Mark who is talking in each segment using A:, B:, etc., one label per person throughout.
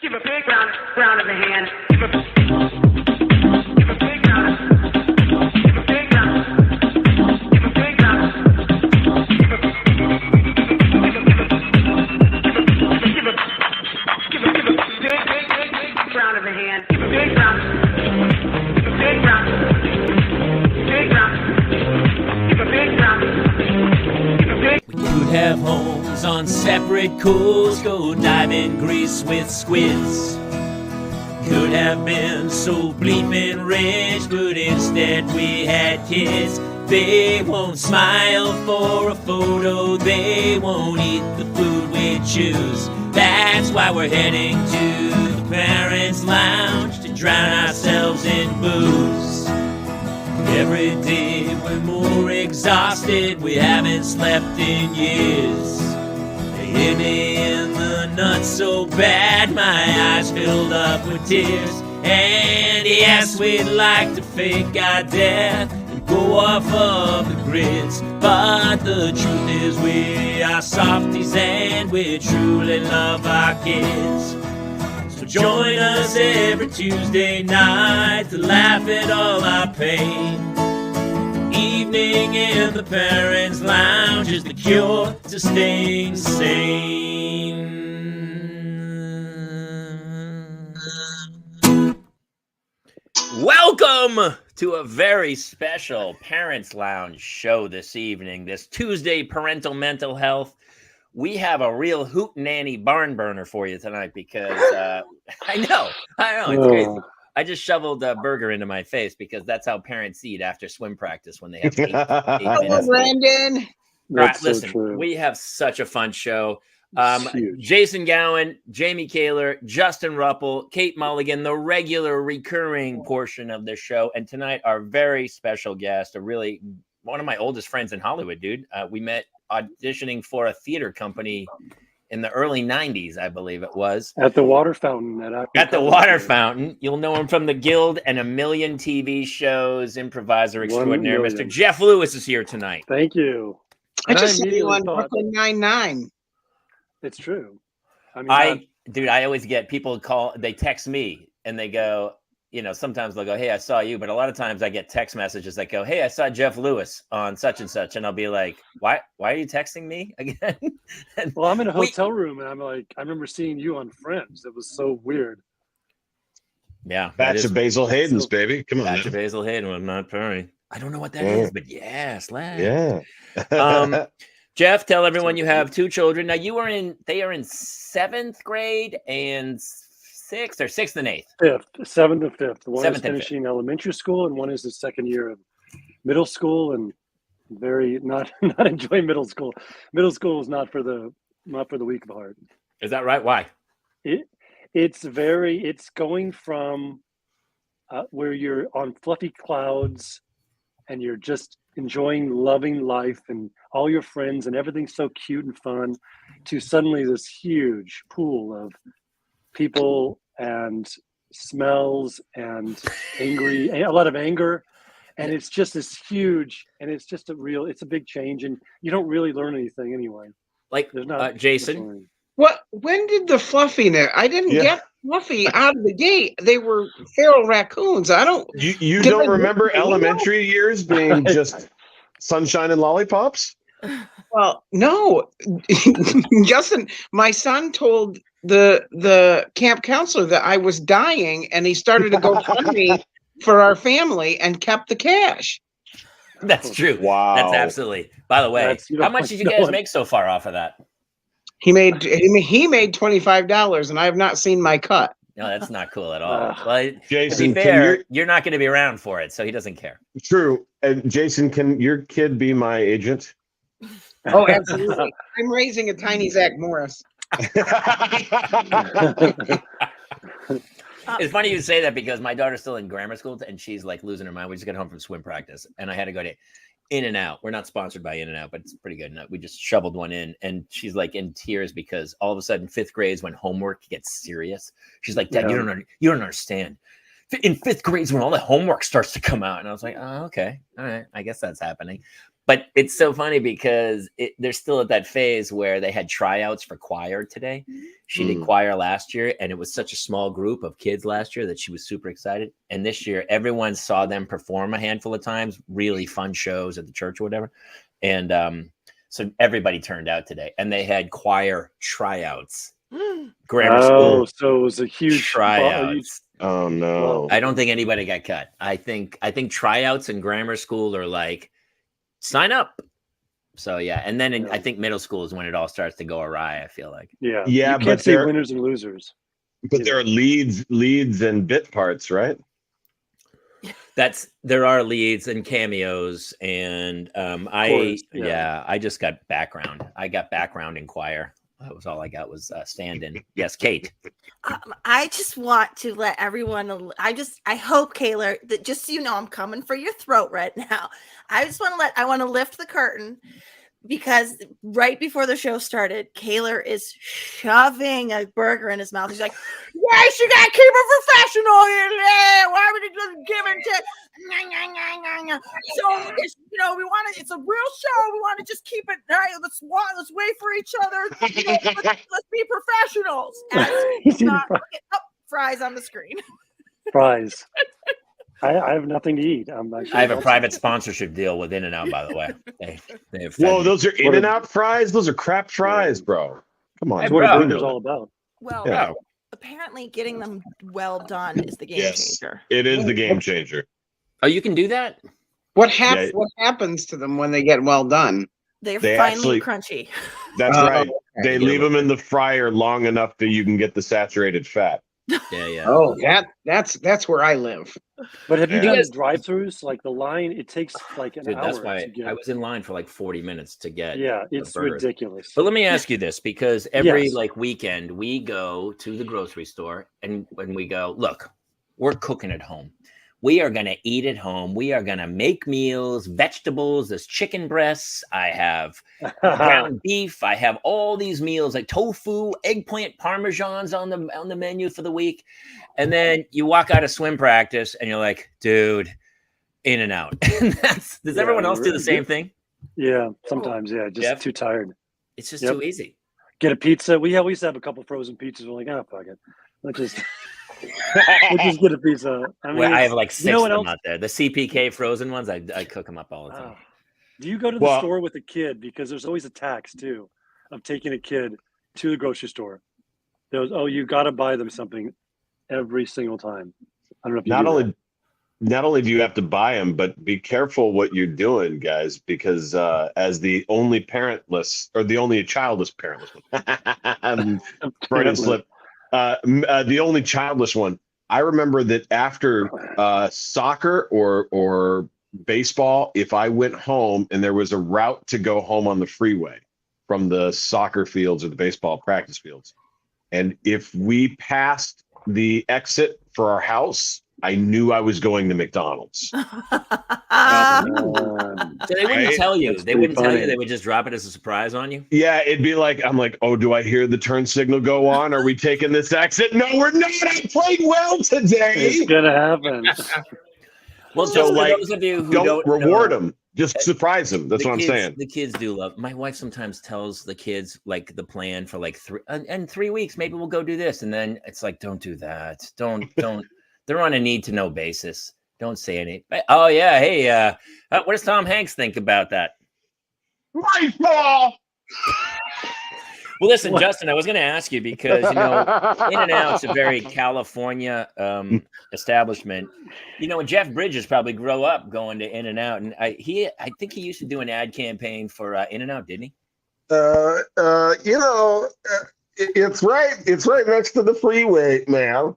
A: Give a big round of the hand. Give a big round. Give a big round. Give a big round. Give a big round of the hand. Give a big round. Give a big round. Big round. Give a big round. Give a big.
B: We could have homes on separate coasts, go dive in Greece with squids. Could have been so bleeping rich, but instead we had kids. They won't smile for a photo, they won't eat the food we choose. That's why we're heading to the parents' lounge to drown ourselves in booze. Every day we're more exhausted, we haven't slept in years. They hit me in the nuts so bad, my eyes filled up with tears. And yes, we'd like to fake our death and go off of the grids, but the truth is we are softies and we truly love our kids. So join us every Tuesday night to laugh at all our pain. Evening in the parents' lounge is the cure to staying sane. Welcome to a very special Parents Lounge show this evening, this Tuesday Parental Mental Health. We have a real hootenanny barn burner for you tonight because I know, it's crazy. I just shoveled a burger into my face because that's how parents eat after swim practice when they have eight minutes.
C: Brandon.
B: Right, listen, we have such a fun show. Jason Gowan, Jamie Kaler, Justin Ruppel, Kate Mulligan, the regular recurring portion of this show. And tonight, our very special guest, one of my oldest friends in Hollywood, dude. We met auditioning for a theater company in the early 90s, I believe it was.
D: At the water fountain.
B: At the water fountain. You'll know him from The Guild and a million TV shows, improviser extraordinaire. Mr. Jeff Lewis is here tonight.
D: Thank you.
C: I just saw you on Brooklyn Nine-Nine.
D: It's true.
B: I always get people they text me and they go, sometimes they'll go, hey, I saw you. But a lot of times I get text messages that go, hey, I saw Jeff Lewis on such and such. And I'll be like, why are you texting me again?
D: Well, I'm in a hotel room and I'm like, I remember seeing you on Friends. It was so weird.
B: Yeah.
E: Batch of Basil Hayden's, baby. Come on.
B: Batch of Basil Hayden. I'm not Perry. I don't know what that is, but yes.
E: Yeah.
B: Jeff, tell everyone you have two children. Now they are in 7th grade and 6th or 6th and 8th.
D: 5th, 7th and 5th. One is
B: 7th
D: finishing elementary school and one is the second year of middle school and very not enjoying middle school. Middle school is not for the weak of heart.
B: Is that right? Why?
D: It's going from where you're on fluffy clouds and you're just enjoying loving life and all your friends and everything's so cute and fun to suddenly this huge pool of people and smells and a lot of anger. And it's just this huge, and it's just it's a big change. And you don't really learn anything anyway.
B: Like Jason.
C: What? When did the Fluffy there? I didn't get Fluffy out of the gate. They were feral raccoons. I don't.
E: You don't remember elementary years being just sunshine and lollipops?
C: Well, no. Justin, my son told the camp counselor that I was dying, and he started to go fund me for our family and kept the cash.
B: That's true.
E: Wow.
B: That's absolutely. By the way, how much did you guys make so far off of that?
C: He made $25, and I have not seen my cut.
B: No, that's not cool at all. Well,
E: Jason,
B: to be fair, you're not going to be around for it, so he doesn't care.
E: True. And Jason, can your kid be my agent?
C: Oh, absolutely. I'm raising a tiny Zach Morris.
B: It's funny you say that because my daughter's still in grammar school and she's like losing her mind. We just got home from swim practice and I had to go to In-N-Out. We're not sponsored by In-N-Out, but it's pretty good. We just shoveled one in and she's like in tears because all of a sudden 5th grade is when homework gets serious. She's like, Dad, you don't understand. In 5th grade is when all the homework starts to come out. And I was like, oh, okay. All right. I guess that's happening. But it's so funny because they're still at that phase where they had tryouts for choir today. She did choir last year, and it was such a small group of kids last year that she was super excited. And this year, everyone saw them perform a handful of times, really fun shows at the church or whatever. And so everybody turned out today, and they had choir tryouts. Grammar school.
D: So it was a huge
B: tryouts.
E: Oh no!
B: I don't think anybody got cut. I think tryouts in grammar school are like sign up. So yeah, and then I think middle school is when it all starts to go awry. I feel like.
D: Yeah.
E: Yeah,
D: You can't say winners and losers.
E: But there are leads and bit parts, right?
B: There are leads and cameos, and I just got background. I got background in choir. That was all I got was stand-in. Yes, Kate.
F: I just want to let everyone. I hope, Kayla, that just so you know, I'm coming for your throat right now. I want to lift the curtain because right before the show started, Kayla is shoving a burger in his mouth. He's like, "Yes, you gotta keep it professional here. Why would you just give it to?" So we want to. It's a real show. We want to just keep it. All right, let's wait for each other. Let's be professionals. Fries on the screen.
D: Fries. I have nothing to eat.
B: I have a private sponsorship deal with In-N-Out, by the way. They have
E: Whoa, those are In-N-Out fries? Those are crap fries, bro. Come on.
D: That's what a burger's all about.
F: Well, apparently getting them well done is the game changer.
E: It is the game changer.
B: Oh, you can do that?
C: What happens to them when they get well done?
F: They're finally crunchy.
E: That's right.
C: Okay.
E: They leave them in the fryer long enough that you can get the saturated fat.
B: Yeah.
C: Oh, that's where I live.
D: But have you done drive-throughs? Like the line, it takes like an hour.
B: That's why
D: to get.
B: I was in line for like 40 minutes to get.
D: Yeah, it's ridiculous.
B: But let me ask you this, because every weekend we go to the grocery store, and when we go, look, we're cooking at home. We are going to eat at home. We are going to make meals, vegetables. There's chicken breasts. I have ground beef. I have all these meals like tofu, eggplant parmesans on the menu for the week. And then you walk out of swim practice and you're like, dude, In-N-Out. Does everyone else do the same thing?
D: Yeah, sometimes. Yeah, just too tired.
B: It's just too easy.
D: Get a pizza. We used to have a couple frozen pizzas. We're like, fuck it. Let's just get a pizza.
B: I have like 6 of them out there. The CPK frozen ones, I cook them up all the time.
D: Do you go to the store with a kid? Because there's always a tax too of taking a kid to the grocery store. You got to buy them something every single time. I don't know if you
E: not only do you have to buy them, but be careful what you're doing, guys, because as the only parentless or the only childless Freudian slip. The only childless one. I remember that after soccer or baseball, if I went home and there was a route to go home on the freeway from the soccer fields or the baseball practice fields, and if we passed the exit for our house, I knew I was going to McDonald's.
B: So they wouldn't tell you. They wouldn't tell you. They would just drop it as a surprise on you.
E: Yeah, it'd be like, I'm like, oh, do I hear the turn signal go on? Are we taking this exit? No, we're not. I played well today.
D: It's gonna happen.
B: Well, so for those of you who don't
E: reward them, just surprise them. That's what I'm saying.
B: The kids do love. My wife sometimes tells the kids like the plan for like 3 weeks. Maybe we'll go do this, and then it's like, don't do that. Don't. They're on a need-to-know basis. Don't say anything. Oh, yeah. Hey, what does Tom Hanks think about that?
E: My fault.
B: Well, listen, Justin, I was going to ask you because, In-N-Out's a very California establishment. And Jeff Bridges probably grew up going to In-N-Out. And I think he used to do an ad campaign for In-N-Out, didn't he?
E: It's right next to the freeway, man.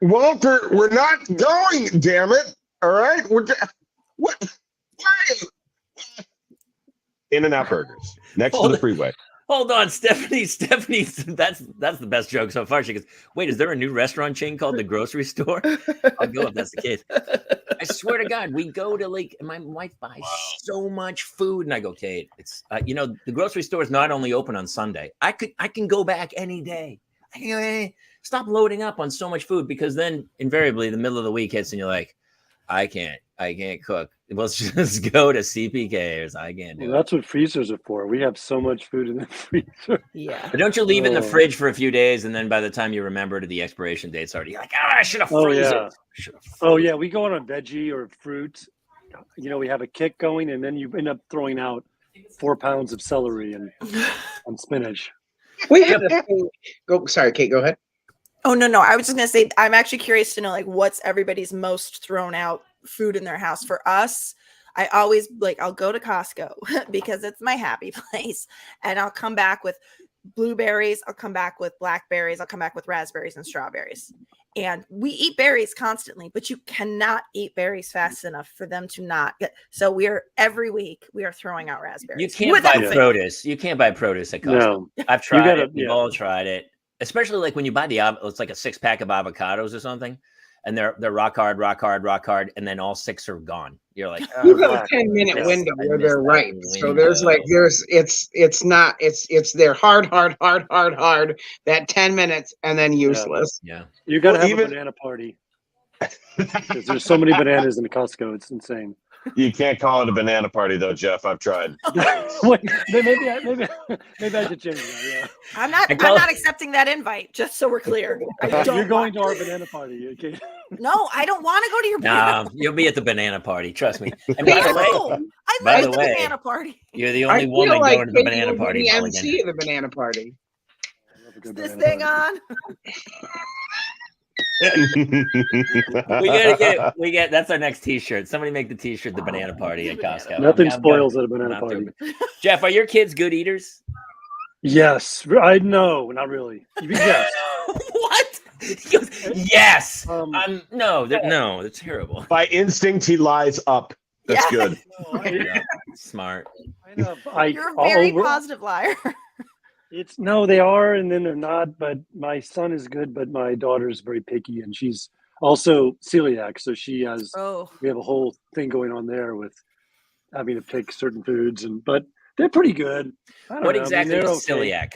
E: Walter, we're not going, damn it. All right? What? In-N-Out Burgers, next to the freeway.
B: Hold on, Stephanie, that's the best joke so far. She goes, wait, is there a new restaurant chain called The Grocery Store? I'll go if that's the case. I swear to God, we go to my wife buys so much food, and I go, Kate, it's the grocery store is not only open on Sunday. I can go back any day. Stop loading up on so much food, because then invariably the middle of the week hits and you're like, I can't I can't cook. Let's just go to CPK's. I can't do
D: Well,
B: it.
D: that's what freezers are for. We have so much food in the freezer.
F: Yeah.
B: But don't you leave it in the
D: Oh.
B: fridge for a few days, and then by the time you remember to the expiration date's already like, I should have
D: Oh,
B: frozen
D: yeah.
B: it. Should've
D: Oh
B: frozen
D: yeah, we go on a veggie or fruit. You know, we have a kick going, and then you end up throwing out 4 pounds of celery and spinach.
C: We had a thing. Go, sorry, Kate. Go ahead.
F: Oh no, I was just gonna say I'm actually curious to know like what's everybody's most thrown out food in their house. For us, I always I'll go to Costco because it's my happy place, and I'll come back with blueberries, I'll come back with blackberries, I'll come back with raspberries and strawberries. And we eat berries constantly, but you cannot eat berries fast enough for them to not get. So every week we are throwing out raspberries.
B: You can't
F: without
B: buy
F: fail.
B: produce. You can't buy produce at Costco.
D: No,
B: I've tried
D: gotta-
B: it. We've
D: yeah.
B: all tried it. Especially like when you buy it's like a 6-pack of avocados or something, and they're rock hard, and then all 6 are gone. You're like,
C: You
B: oh,
C: have a 10-minute
B: I
C: window
B: missed
C: where they're
B: that
C: ripe. So there's
B: window.
C: it's they're hard. That 10 minutes and then useless.
B: Yeah.
D: you got to
E: Well,
D: have
E: even-
D: a banana party because there's so many bananas in the Costco. It's insane.
E: You can't call it a banana party though, Jeff. I've tried.
D: Wait, maybe I should change that. Yeah.
F: I'm not accepting that invite, just so we're clear. I don't
D: You're going
F: want-
D: to our banana party, okay?
F: No, I don't want to go to your banana.
B: No, you'll be at the banana party. Trust me. And
F: No,
B: by the way,
F: I
B: by
F: live
B: the
F: at the
B: way,
F: banana party.
B: you're the
C: I
B: only
C: feel
B: woman
C: like
B: going to the
C: Kate
B: banana
C: would be
B: party.
C: the
B: Mulligan.
C: MC of the banana party.
D: I love a good
F: Is this
D: banana
F: thing
D: party.
F: on?
B: We get that's our next T-shirt. Somebody make the T-shirt the banana party at Costco.
D: Nothing
B: I'm
D: spoils
B: gonna-
D: at a banana
B: I'm
D: party.
B: Jeff, are your kids good eaters?
D: Yes, I know, not really. Yes.
B: What? He goes, yes.
D: Um,
B: No, they're terrible.
E: By instinct, he lies up. That's
F: Yeah.
E: good.
B: Yeah, smart.
F: You're a very positive liar.
D: They are, and then they're not. But my son is good, but my daughter's very picky, and she's also celiac. So she has.
F: Oh,
D: We have a whole thing going on there with having to pick certain foods, but they're pretty good. I don't
B: What
D: know.
B: exactly
D: they're
B: is
D: okay.
B: celiac?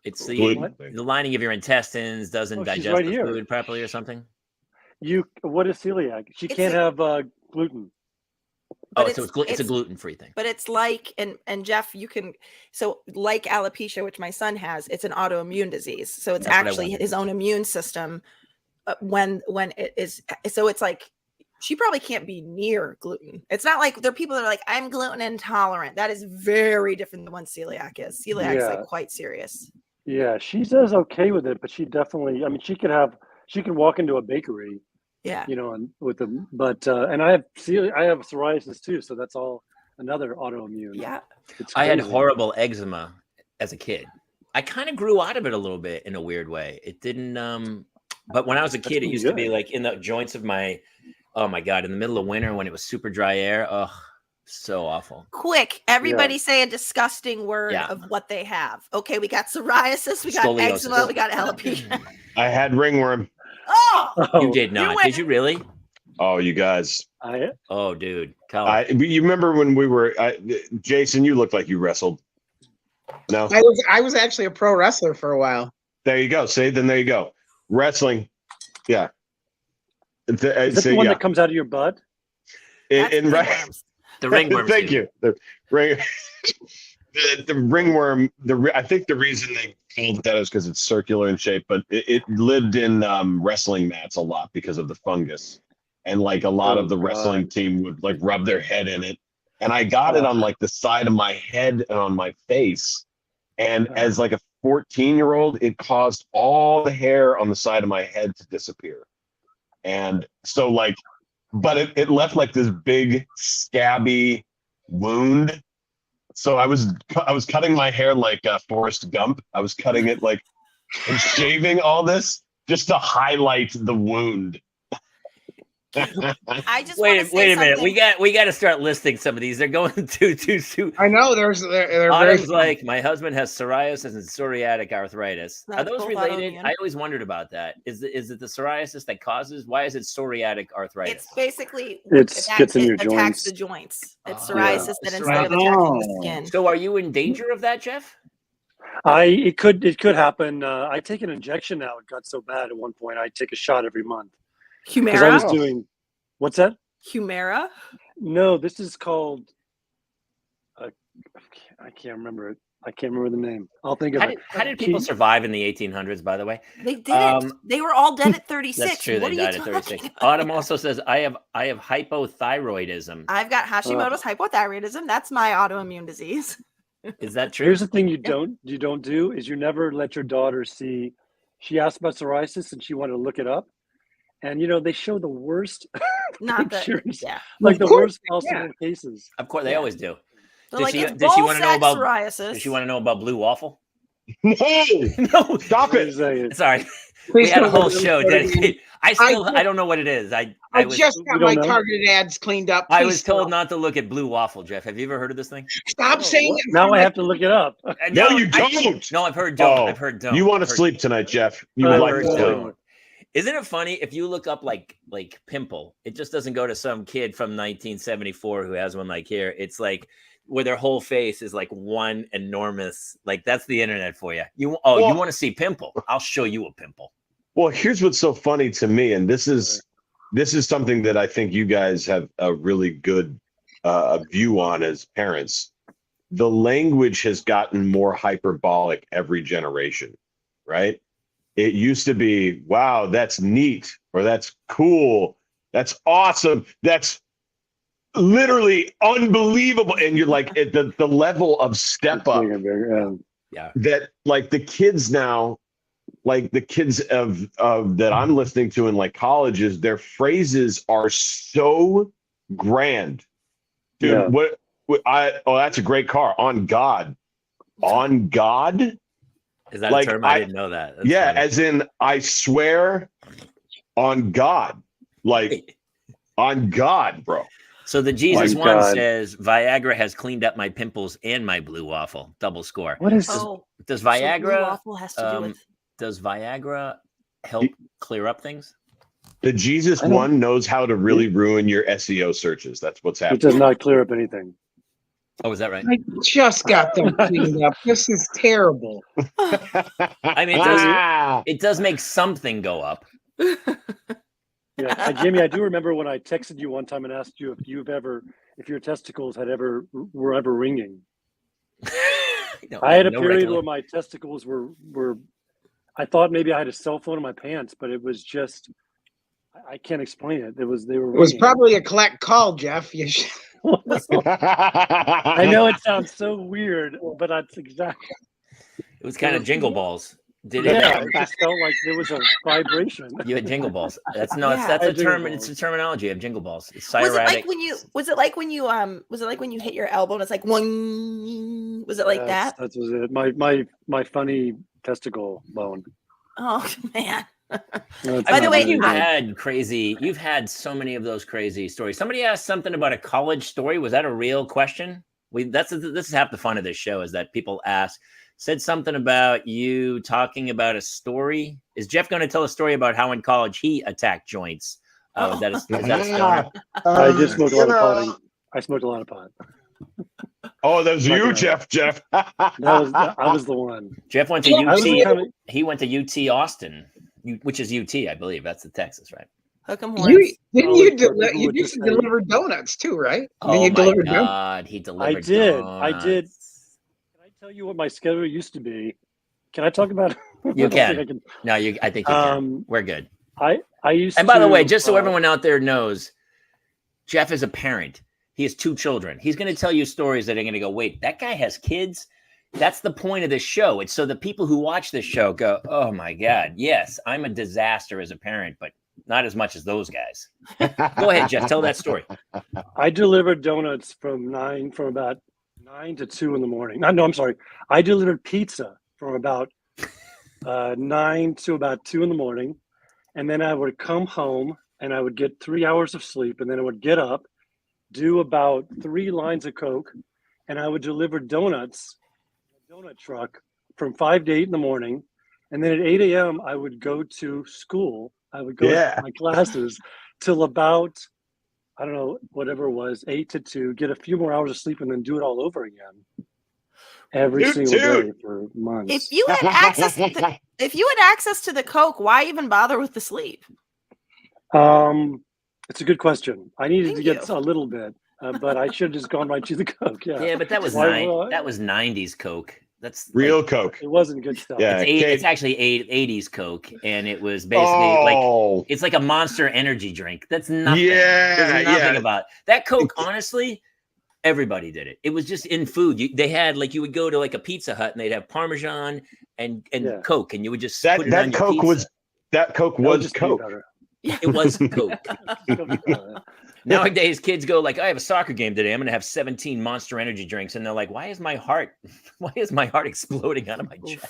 B: It's
E: Gluten.
B: the lining of your intestines doesn't
D: Oh, she's
B: digest
D: right
B: the
D: here.
B: food properly or something.
D: What is celiac? She
F: It's
D: can't
F: a-
D: have gluten.
F: But
B: Oh, so it's a gluten-free thing.
F: but it's like, and Jeff, you can, so like alopecia, which my son has, it's an autoimmune disease. So it's
B: That's what I
F: actually
B: wondered.
F: his own immune system when it is, so it's like, she probably can't be near gluten. It's not like there are people that are like, I'm gluten intolerant. That is very different than what celiac is. Celiac is
D: Yeah.
F: like quite serious.
D: Yeah, she does okay with it, but she definitely. I mean, she can walk into a bakery,
F: Yeah.
D: and with them. But and I have psoriasis too, so that's all another autoimmune.
F: Yeah.
D: It's
B: I had
D: crazy.
B: horrible eczema as a kid. I kind of grew out of it a little bit in a weird way. It didn't but when I was a kid, it
D: pretty
B: used to be
D: good.
B: like in the joints of my, oh my God, in the middle of winter when it was super dry air. Oh, so awful.
F: Quick, everybody say a disgusting word
B: Yeah.
F: of what they have. Okay, we got psoriasis, we got
B: Scoliosis.
F: eczema, we got alopecia.
E: I had ringworm.
F: Oh,
D: Oh,
B: You did not.
F: went-
B: Did you really?
E: Oh, you guys.
B: Oh, dude. Colin.
E: You remember when we were, Jason, you looked like you wrestled. No?
C: I was actually a pro wrestler for a while.
E: There you go. See, then there you go. Wrestling. Yeah.
D: is that the one that comes out of your butt?
F: that's
E: In
F: ringworms.
B: The ringworm.
E: Thank
B: season.
E: you. The ringworm. I think the reason they called it that is because it's circular in shape, but it lived in wrestling mats a lot because of the fungus, and like a lot of the wrestling team would like rub their head in it, and I got it on like the side of my head and on my face, and as like a 14-year-old, it caused all the hair on the side of my head to disappear, and so like. But it left like this big scabby wound. So I was cutting my hair like Forrest Gump. I was cutting it like and shaving all this just to highlight the wound.
F: I just
B: Wait
F: want to say
B: a minute.
F: something.
B: We got to start listing some of these. They're going too soon.
C: I know they're very
B: Autumn's like, my husband has psoriasis and psoriatic arthritis. Are
F: That's
B: those
F: both
B: related?
F: autoimmune.
B: I always wondered about that. Is it the psoriasis that causes? Why is it psoriatic arthritis?
F: It's basically
D: Gets in your
F: attacks
D: joints.
F: the joints. It's
B: Oh,
F: psoriasis
B: yeah.
F: that instead of attacking the
C: Oh.
F: skin.
B: So are you in danger of that, Jeff?
D: It could happen. I take an injection now. It got so bad at one point. I take a shot every month because I was
F: Humira.
D: doing. What's that?
F: Humira.
D: No, this is called. I can't remember it. I can't remember the name. I'll think of it.
B: How did people survive in the 1800s? By the way,
F: They didn't. They were all dead at 36.
B: that's true.
F: What
B: They
F: are you
B: died at
F: talking
B: 36.
F: about?
B: Autumn also says, "I have hypothyroidism."
F: I've got Hashimoto's hypothyroidism. That's my autoimmune disease.
B: Is that true?
D: Here's the thing you don't do is you never let your daughter see. She asked about psoriasis and she wanted to look it up, and they show the worst
F: Not the
D: pictures,
F: yeah.
D: like the
C: Of course,
D: worst possible cases.
B: Of course, they always do.
F: They're
B: Did
F: like,
B: she-
F: it's
B: did she wanna know
F: ball-sack
B: about-
F: psoriasis.
B: Does she want to know about blue waffle?
E: No,
B: No,
E: stop
D: What
E: it.
D: is that?
B: sorry.
C: Please
B: We had a
C: don't
B: whole
C: go to the
B: show
C: recording.
B: dedicated. I don't know what it is. I was
C: just got
D: we don't
C: my
D: know.
C: targeted ads cleaned up.
B: I
C: Please
B: was told
C: stop.
B: not to look at blue waffle. Jeff, have you ever heard of this thing?
C: Stop saying
D: What?
C: it.
D: Now I have to look it up.
E: No, you don't.
B: No, I've heard don't.
E: Oh,
B: I've heard don't.
E: You want to
B: I've heard-
E: sleep tonight, Jeff? You
B: I've
E: would like
B: heard
E: to sleep.
B: don't. Isn't it funny if you look up like pimple? It just doesn't go to some kid from 1974 who has one like here. It's like where their whole face is like one enormous. Like that's the internet for you. You want to see pimple? I'll show you a pimple.
E: Well, here's what's so funny to me, and this is something that I think you guys have a really good view on as parents. The language has gotten more hyperbolic every generation, right? It used to be, wow, that's neat, or that's cool, that's awesome, that's literally unbelievable. And you're like, at the level of step up
B: Yeah.
E: that like the kids now, like the kids of that I'm listening to in like colleges, their phrases are so grand. Dude,
D: Yeah.
E: that's a great car. On God.
B: Is that
E: Like,
B: a term? I didn't know that. That's
E: Yeah,
B: funny.
E: as in I swear on God. Like on God, bro.
B: So the Jesus
D: My
B: one
D: God.
B: says Viagra has cleaned up my pimples and my blue waffle. Double score.
D: What is this?
F: Oh,
B: Does
F: so blue
B: Viagra
F: waffle has to do with.
B: does Viagra help clear up things?
E: The Jesus
D: I don't-
E: one knows how to really ruin your SEO searches. That's what's
D: It
E: happening.
D: does not clear up anything.
B: Oh, is that right?
C: I just got them cleaned up. This is terrible.
B: I mean, it does make something go up.
D: Yeah, Jamie, I do remember when I texted you one time and asked you if your testicles were ever ringing.
B: No,
D: I had a
B: no
D: period
B: regular-
D: where my testicles were. I thought maybe I had a cell phone in my pants, but it was just. I can't explain it. They were.
C: It was
D: ringing.
C: probably a collect call, Jeff. You should.
D: I know it sounds so weird, but that's exactly.
B: It was kind of jingle balls. Did
D: Yeah,
B: it?
D: it just felt like there was a vibration.
B: You had jingle balls. That's
F: Yeah.
B: that's
D: I
B: a
D: had jingle
B: term.
D: balls.
B: It's a terminology of jingle balls. It's
F: Was it
B: cyratic.
F: like when you hit your elbow and it's like one? Was it like that?
D: That was it. My funny testicle bone.
F: Oh man.
D: That's
F: By the
D: not
F: way,
D: really-
B: you've had so many of those crazy stories. Somebody asked something about a college story. Was that a real question? This is half the fun of this show is that people said something about you talking about a story. Is Jeff going to tell a story about how in college he attacked joints? Is that a story?
D: I did smoke a lot of pot. I smoked a lot of pot.
E: Oh, that was
D: Like
E: you,
D: that.
E: Jeff.
D: I was the one.
B: Jeff went to
D: I was
B: UT.
D: kind of,
B: He went to UT Austin, which is UT, I believe. That's the Texas, right?
F: Hook 'em
C: You
F: horns.
C: didn't
D: College
C: you
D: where people
C: you
D: would
C: used
D: just
C: to
D: say-
C: deliver donuts too, right?
B: Oh
C: you
B: my
C: delivered donuts.
B: God, he delivered.
D: I did.
B: Donuts.
D: Can I tell you what my schedule used to be? Can I talk about?
B: You
D: I don't
B: can.
D: think I can.
B: No, I think you can. We're good.
D: I used.
B: And by the way,
D: to,
B: just so everyone out there knows, Jeff is a parent. He has 2 children. He's going to tell you stories that are going to go, wait, that guy has kids? That's the point of this show. It's so the people who watch this show go, oh my God, yes, I'm a disaster as a parent, but not as much as those guys. Go ahead, Jeff. Tell that story.
D: I delivered donuts from about 9 to 2 in the morning. No, I'm sorry. I delivered pizza from about 9 to about 2 in the morning, and then I would come home and I would get 3 hours of sleep, and then I would get up, do about 3 lines of Coke, and I would deliver donuts in a donut truck from 5 to 8 in the morning. And then at 8 a.m., I would go to school. I would go to my classes till about, I don't know, whatever it was, 8 to 2, get a few more hours of sleep, and then do it all over again. Every single day for months.
F: If you had access to the Coke, why even bother with the sleep?
D: It's a good question. I needed
F: Thank
D: to get
F: you.
D: a little bit, but I should have just gone right to the Coke. Yeah,
B: Yeah, but that was
D: Why- why-
B: that was 90s Coke. That's
E: Real
B: like,
E: Coke.
D: it wasn't good stuff.
E: Yeah.
B: it's
E: Kate.
B: actually 80s Coke, and it was basically like
E: Oh,
B: it's like a Monster Energy drink. That's nothing.
E: yeah,
B: There's nothing
E: yeah.
B: about that Coke. Honestly, everybody did it. It was just in food. They had like you would go to like a Pizza Hut and they'd have Parmesan and
D: Yeah.
B: Coke, and you would just put it on
E: That
B: your
E: Coke
B: pizza.
E: was that Coke
D: That would
E: was
D: just be
E: Coke.
D: better.
B: It was Coke.
D: Uh,
B: Nowadays, kids go like, "I have a soccer game today. I'm going to have 17 Monster Energy drinks," and they're like, "Why is my heart exploding out of my chest?"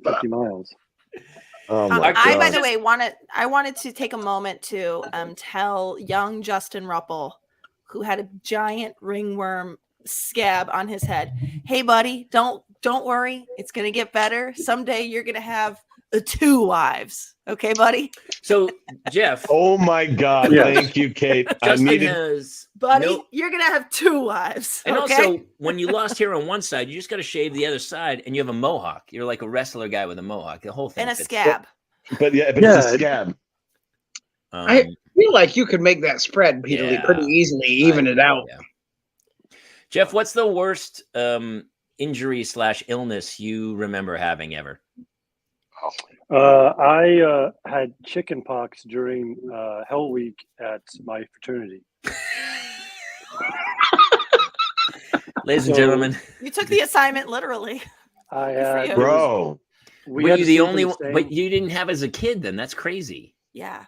D: 50 miles.
E: Oh my
B: Our
F: I, by
E: God.
F: the way, wanted to take a moment to tell young Justin Ruppel, who had a giant ringworm scab on his head. Hey, buddy, don't worry. It's gonna get better. Someday you're gonna have 2 wives. Okay, buddy?
B: So, Jeff,
E: Oh my God.
D: Yeah.
E: Thank you, Kate. I
B: Justin
E: needed.
B: has
F: Buddy,
B: no-
F: you're gonna have 2 wives.
B: and
F: Okay?
B: also when you lost hair on one side, you just got to shave the other side, and you have a mohawk. You're like a wrestler guy with a mohawk. The whole thing
F: and a
B: fits.
F: scab.
E: But yeah, but
D: Yeah,
E: it's a scab.
C: I feel like you could make that spread pretty
B: Yeah.
C: easily, even it out.
B: Yeah. Jeff, what's the worst injury / illness you remember having ever?
D: I had chicken pox during Hell Week at my fraternity.
B: Ladies and
D: So-
B: gentlemen,
F: You took the assignment literally.
D: I
F: Good for
D: had
F: you.
E: Bro.
D: we
B: were
D: had
B: you
D: to
B: the
D: sleep in
B: only one?
D: same-
B: But you didn't have as a kid then. That's crazy.
F: Yeah.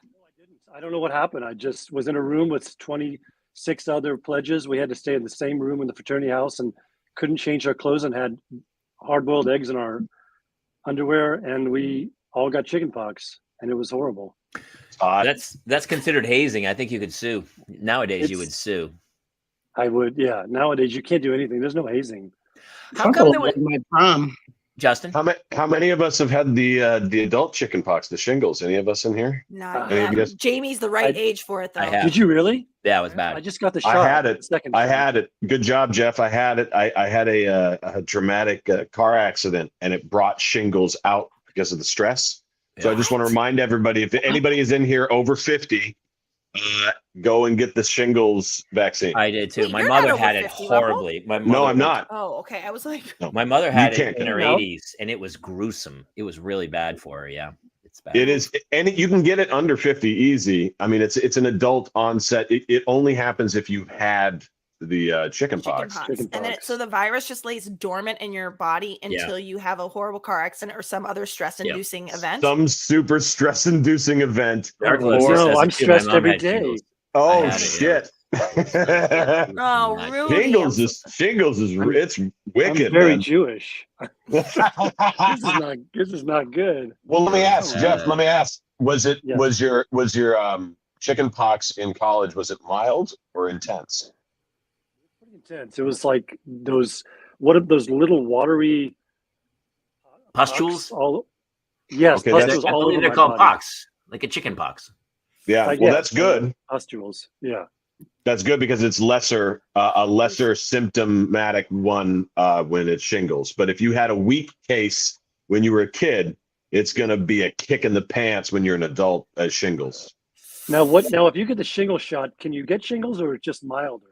D: I don't know what happened. I just was in a room with 26 other pledges. We had to stay in the same room in the fraternity house and couldn't change our clothes and had hard-boiled eggs in our underwear, and we all got chicken pox, and it was horrible.
B: That's considered hazing. I think you could sue. Nowadays, you would
D: It's-
B: sue.
D: I would, yeah. Nowadays, you can't do anything. There's no hazing.
B: How come there was,
C: My prom.
B: Justin?
E: How many of us have had the adult chicken pox, the shingles? Any of us in here?
F: Not
E: Any of
F: yet.
E: you guys-
F: Jamie's the right
D: I-
F: age for it though.
B: I have.
D: Did you really?
B: Yeah, it was
D: I
B: bad.
D: just got the
E: I
D: shot.
E: had it.
D: the second
E: I
D: shot.
E: had it. Good job, Jeff. I had it. I had a dramatic car accident, and it brought shingles out because of the stress. So I just want to remind everybody, if anybody is in here over 50, go and get the shingles vaccine.
B: I did too.
F: Wait,
B: My
F: you're
B: mother
F: not over
B: had it
F: 50, Ruffle?
B: horribly. My
E: No,
B: mother
E: I'm not.
F: Oh, okay. I was like,
B: My mother had
E: You
B: it
E: can't
B: in
E: get
B: her
D: it out.
B: 80s, and it was gruesome. It was really bad for her. Yeah, it's bad.
E: It is, and you can get it under 50 easy. I mean, it's an adult onset. It only happens if you've had the chicken pox.
D: Chicken
F: and then
D: pox.
F: so the virus just lays dormant in your body until you have a horrible car accident or some other stress-inducing event.
E: Some super stress-inducing event.
B: Dark
E: Or-
B: Lord says
D: No,
B: as a
D: I'm
B: kid, my
D: stressed
B: mom
D: every
B: had
D: day.
B: shingles.
E: Oh
B: I had it,
E: shit!
F: Oh,
B: Not-
F: Rudy.
E: Shingles is it's wicked.
D: I'm very
E: man.
D: Jewish. This is not good.
E: Well, let me ask,
B: Uh,
E: Jeff. Let me ask. Was it
D: Yeah.
E: was your chicken pox in college? Was it mild or intense?
D: Pretty intense. It was like those little watery
B: Pustules?
D: all yes,
E: Okay,
B: I
E: that's-
D: pustules all
B: believe
D: over
B: they're
D: my
B: called
D: body.
B: pox, like a chicken pox.
E: Yeah.
D: Like,
E: Well,
D: yeah,
E: that's good.
D: Pustules. Yeah.
E: That's good because it's a lesser symptomatic one when it's shingles. But if you had a weak case when you were a kid, it's going to be a kick in the pants when you're an adult as shingles.
D: Now if you get the shingle shot, can you get shingles or it's just milder?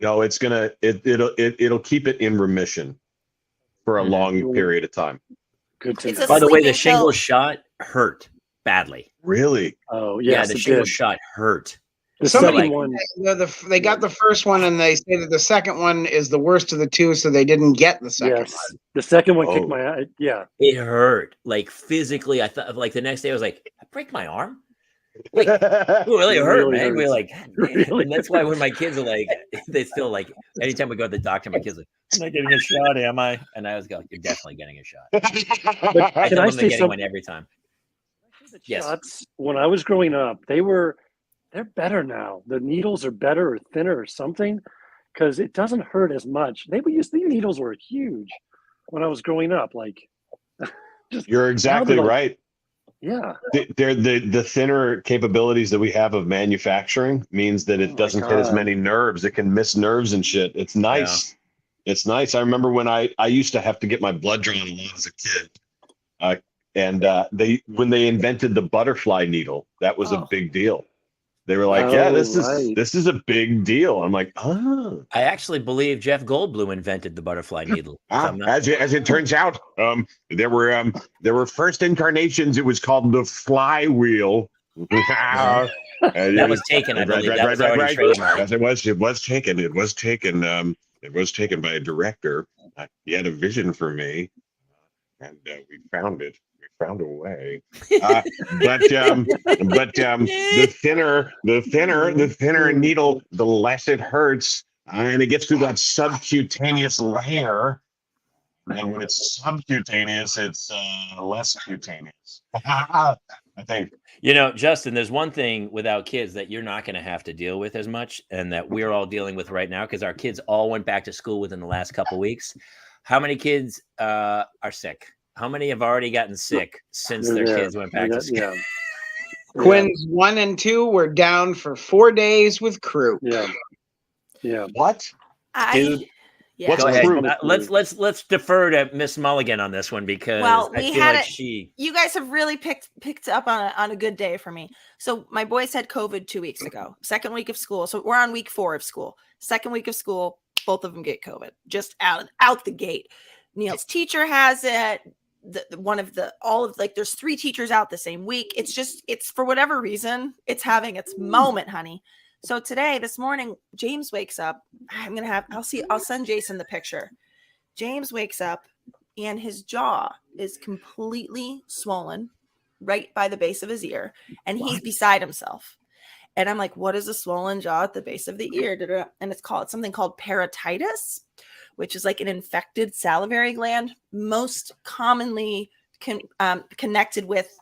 E: No, it'll keep it in remission for a long period of time.
D: Good to
F: It's
D: know.
F: a
B: By the way, the
F: sleeping pill.
B: shingle shot hurt badly.
E: Really?
D: Oh
B: Yeah,
D: yes,
B: the
D: it
B: shingle
D: did.
B: shot hurt.
D: The
C: Somebody-
D: second one.
C: They got the first one, and they say that the second one is the worst of the two, so they didn't get the second
D: Yes,
C: one.
D: the second one
E: Oh.
D: kicked my eye. Yeah,
B: It hurt like physically. I thought like the next day I was like, I break my arm. Like it really
D: It
B: hurt,
D: really
B: man. We're
D: hurts.
B: like,
D: It really
B: and that's why when my kids are like, they still like, anytime we go to the doctor, my kids are like, I'm not getting a shot, am I? And I was going, you're definitely getting a shot. I
D: Can
B: tell
D: I
B: them they're
D: say
B: getting
D: something?
B: one every time.
D: The
B: Yes.
D: shots when I was growing up, they're better now. The needles are better or thinner or something because it doesn't hurt as much. These needles were huge when I was growing up. Like,
E: You're exactly
D: Now they're like-
E: right.
D: yeah,
E: They're the thinner capabilities that we have of manufacturing means that
D: Oh
E: it
D: my
E: doesn't hit as
D: God.
E: many nerves. It can miss nerves and shit. It's nice. It's nice. I remember when I used to have to get my blood drawn a lot as a kid. When they invented the butterfly needle, that was a
F: Oh.
E: big deal. They were like, "Yeah, this
D: right.
E: is a big deal." I'm like, "Oh."
B: I actually believe Jeff Goldblum invented the butterfly needle. if I'm not-
E: As it turns out, there were first incarnations. It was called the flywheel.
B: that was taken, I believe. That was already trademarked.
E: Yes, it was. It was taken. It was taken. It was taken by a director. He had a vision for me, and we found it. We found a way. But the thinner a needle, the less it hurts, and it gets through that subcutaneous layer. And when it's subcutaneous, it's less cutaneous. I think.
B: Justin, there's one thing without kids that you're not going to have to deal with as much, and that we're all dealing with right now because our kids all went back to school within the last couple of weeks. How many kids are sick? How many have already gotten sick since their kids went back to school?
C: Twins 1 and 2 were down for 4 days with croup.
D: Yeah.
E: What?
B: Dude,
E: What's
B: go ahead.
E: croup?
B: Let's defer to Miss Mulligan on this one because I feel like
F: you guys have really picked up on a good day for me. So my boys had COVID 2 weeks ago, second week of school. So we're on week 4 of school. Second week of school, both of them get COVID just out the gate. Neil's teacher has it. There's 3 teachers out the same week. It's for whatever reason, it's having its moment, honey. So this morning, James wakes up. I'll send Jason the picture. James wakes up and his jaw is completely swollen right by the base of his ear. And he's beside himself. And I'm like, what is a swollen jaw at the base of the ear? And it's something called parotitis, which is like an infected salivary gland, most commonly connected with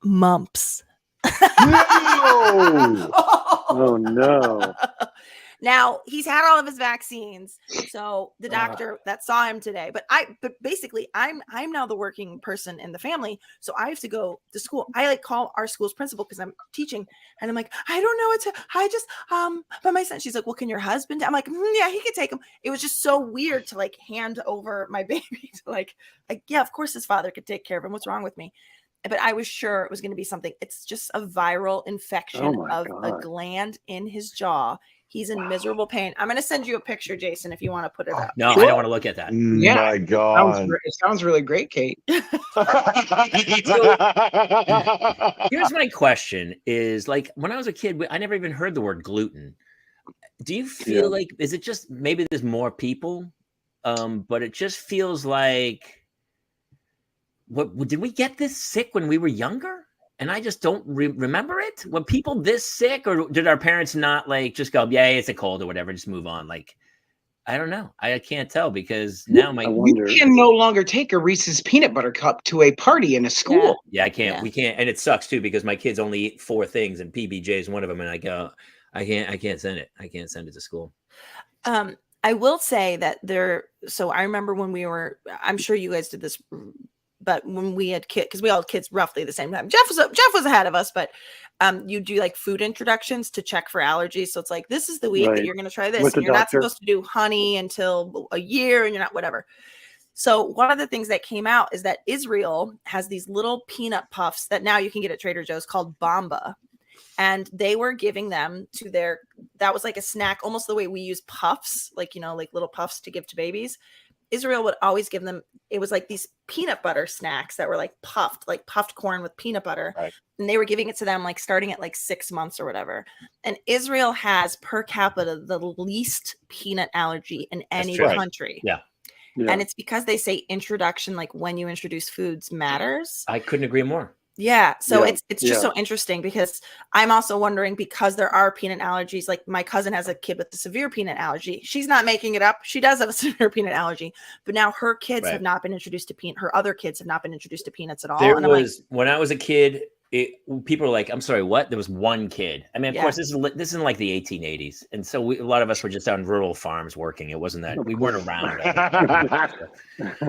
F: mumps.
E: No!
D: Oh no.
F: Now he's had all of his vaccines, so the doctor that saw him today. But basically, I'm now the working person in the family, so I have to go to school. I call our school's principal because I'm teaching, and I'm like, I don't know what to. I just but my son. She's like, well, can your husband? I'm like, yeah, he can take him. It was just so weird to hand over my baby to yeah, of course his father could take care of him. What's wrong with me? But I was sure it was going to be something. It's just a viral infection of a gland in his jaw. He's in miserable pain. I'm going to send you a picture, Jason, if you want to put it up.
B: No, I don't want to look at that.
C: Yeah,
E: My God.
C: It sounds really great, Kate.
B: Here's my question is when I was a kid, I never even heard the word gluten. Do you feel is it just maybe there's more people? But it just feels like, did we get this sick when we were younger? And I just don't remember it. Were people this sick, or did our parents not just go, yeah, it's a cold or whatever, just move on? I don't know. I can't tell because now
C: you can no longer take a Reese's peanut butter cup to a party in a school.
B: Yeah, I can't. Yeah. We can't, and it sucks too because my kids only eat 4 things, and PBJ is one of them. And I go, I can't send it. I can't send it to school.
F: I will say that so I remember when I'm sure you guys did this. But when we had kids, because we all had kids roughly the same time, Jeff was ahead of us, but you do food introductions to check for allergies. So it's this is the week that you're going to try this. And you're not supposed to do honey until a year, and you're not whatever. So one of the things that came out is that Israel has these little peanut puffs that now you can get at Trader Joe's called Bomba. And they were giving them to that was like a snack, almost the way we use puffs, little puffs to give to babies. Israel would always give them, it was these peanut butter snacks that were puffed corn with peanut butter. Right. And they were giving it to them starting at 6 months or whatever. And Israel has per capita the least peanut allergy in any country.
B: Yeah.
F: And it's because they say introduction, when you introduce foods matters.
B: I couldn't agree more.
F: Yeah. So it's just so interesting because I'm also wondering, because there are peanut allergies, my cousin has a kid with a severe peanut allergy. She's not making it up. She does have a severe peanut allergy, but now her kids have not been introduced to peanut. Her other kids have not been introduced to peanuts at all.
B: When I was a kid, people were like, I'm sorry, what? There was one kid. I mean, of course, this isn't like the 1880s. And so a lot of us were just on rural farms working. It wasn't that we weren't around.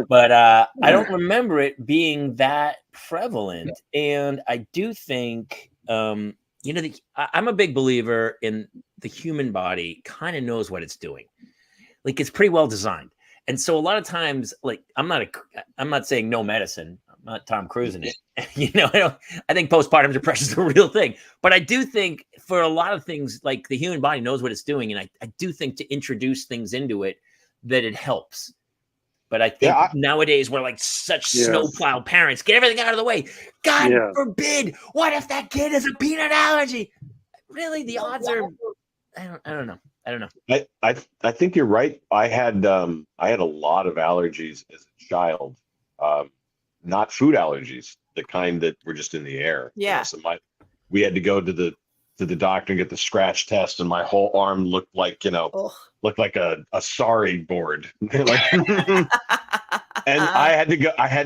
B: But I don't remember it being that prevalent. And I do think, I'm a big believer in the human body kind of knows what it's doing. It's pretty well designed. And so a lot of times, I'm not saying no medicine. I'm not Tom Cruise in it. I think postpartum depression is a real thing. But I do think for a lot of things, like the human body knows what it's doing. And I do think to introduce things into it, that it helps. But I think nowadays we're like such snowplow parents. Get everything out of the way. God forbid. What if that kid has a peanut allergy? Really, the odds are. I don't know.
E: I think you're right. I had a lot of allergies as a child, not food allergies, the kind that were just in the air.
F: Yeah.
E: So we had to go to the doctor and get the scratch test, and my whole arm looked like looked like a sorry board. Like, and I had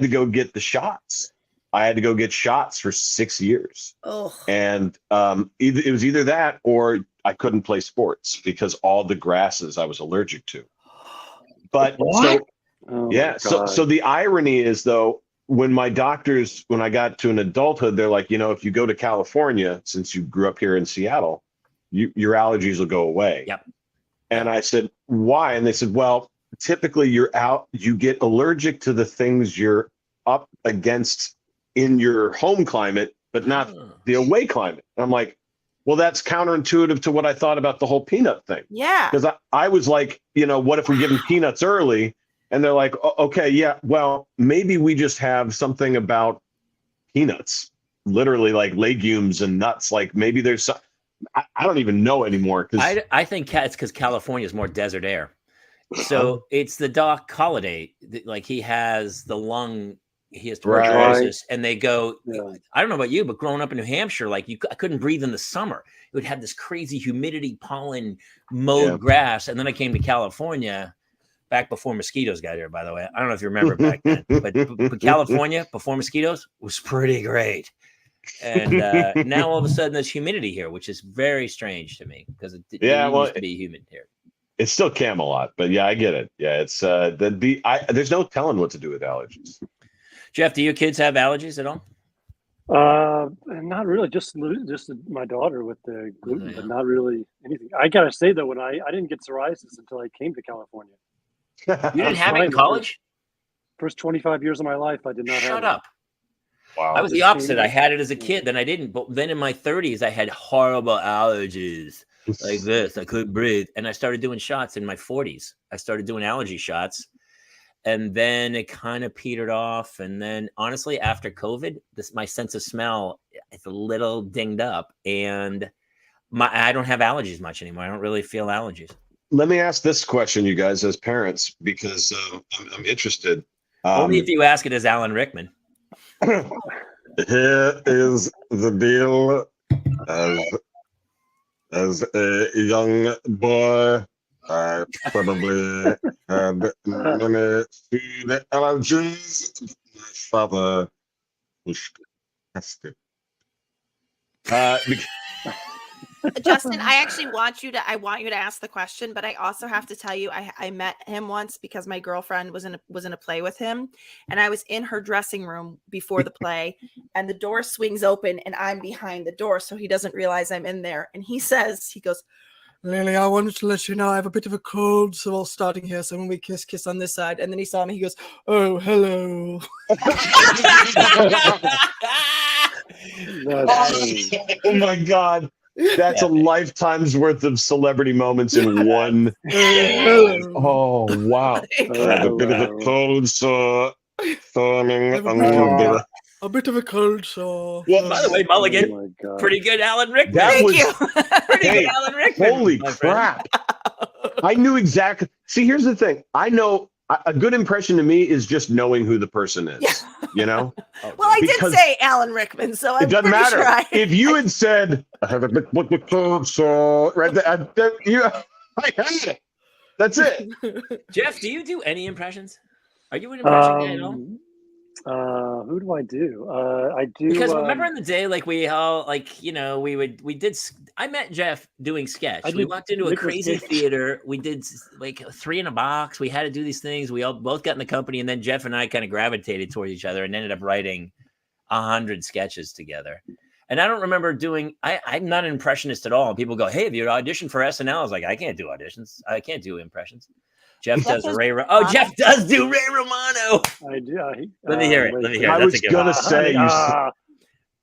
E: to go get the shots. I had to go get shots for 6 years.
F: Oh.
E: And it was either that or I couldn't play sports because all the grasses I was allergic to. But so the irony is, though, when I got to an adulthood, they're like, if you go to California, since you grew up here in Seattle, your allergies will go away.
B: Yep.
E: And I said, why? And they said, well, typically you get allergic to the things you're up against in your home climate, but not the away climate. And I'm like, well, that's counterintuitive to what I thought about the whole peanut thing.
F: Yeah.
E: Because I was like, what if we give them peanuts early? And they're like, okay, yeah, well, maybe we just have something about peanuts, literally like legumes and nuts. Like maybe there's some, I don't even know anymore.
B: I think it's because California is more desert air. So it's the Doc Holliday, like he has tuberculosis, and they go, I don't know about you, but growing up in New Hampshire, like I couldn't breathe in the summer. It would have this crazy humidity, pollen, mowed grass. And then I came to California back before mosquitoes got here, by the way. I don't know if you remember back then, but California before mosquitoes was pretty great. And now all of a sudden there's humidity here, which is very strange to me because it used to be humid here.
E: It's still Camelot, but yeah, I get it. Yeah, it's there's no telling what to do with allergies.
B: Jeff, do your kids have allergies at all?
D: Not really. Just my daughter with the gluten, but not really anything. I gotta say though, when I didn't get psoriasis until I came to California.
B: You didn't have it in college?
D: First 25 years of my life, I did not have it.
B: Shut up.
E: Wow.
B: I was the opposite. I had it as a kid, then I didn't. But then in my 30s, I had horrible allergies like this. I couldn't breathe. And I started doing shots in my 40s. I started doing allergy shots. And then it kind of petered off. And then honestly, after COVID, my sense of smell is a little dinged up. And I don't have allergies much anymore. I don't really feel allergies.
E: Let me ask this question, you guys, as parents, because I'm interested.
B: Only if you ask it as Alan Rickman.
E: Here is the deal. As a young boy, I probably had many food allergies. My father was tested.
F: Justin, I want you to ask the question, but I also have to tell you, I met him once because my girlfriend was in a play with him, and I was in her dressing room before the play, and the door swings open, and I'm behind the door, so he doesn't realize I'm in there, and he goes, Lily, I wanted to let you know I have a bit of a cold, so we're starting here. So when we kiss on this side, and then he saw me, he goes, oh, hello.
E: Oh my God. That's a lifetime's worth of celebrity moments in one. Oh, wow. A bit of a cold sore.
F: A bit of a cold sore.
B: Well, by the way, Mulligan, pretty good Alan Rickman.
F: Thank you.
B: Pretty good Alan Rickman.
E: Holy crap. I knew exactly. See, here's the thing. I know a good impression to me is just knowing who the person is. Yeah. You know?
F: Well, I did say Alan Rickman, so
E: it doesn't matter. Sure if you had said, I have a bit of a cold sore, right there, I had it. That's it.
B: Jeff, do you do any impressions? Are you an impression guy at all?
D: Who do I do? I do
B: because remember in the day, like we all I met Jeff doing sketch. We walked into a crazy theater. We did like 3 in a box. We had to do these things. We all both got in the company, and then Jeff and I kind of gravitated towards each other and ended up writing 100 sketches together. And I don't remember doing. I'm not an impressionist at all. People go, "Hey, have you auditioned for SNL?" I was like, "I can't do auditions. I can't do impressions." Jeff does Ray. Jeff does do Ray Romano.
D: I do.
B: Let me hear it.
E: I was gonna say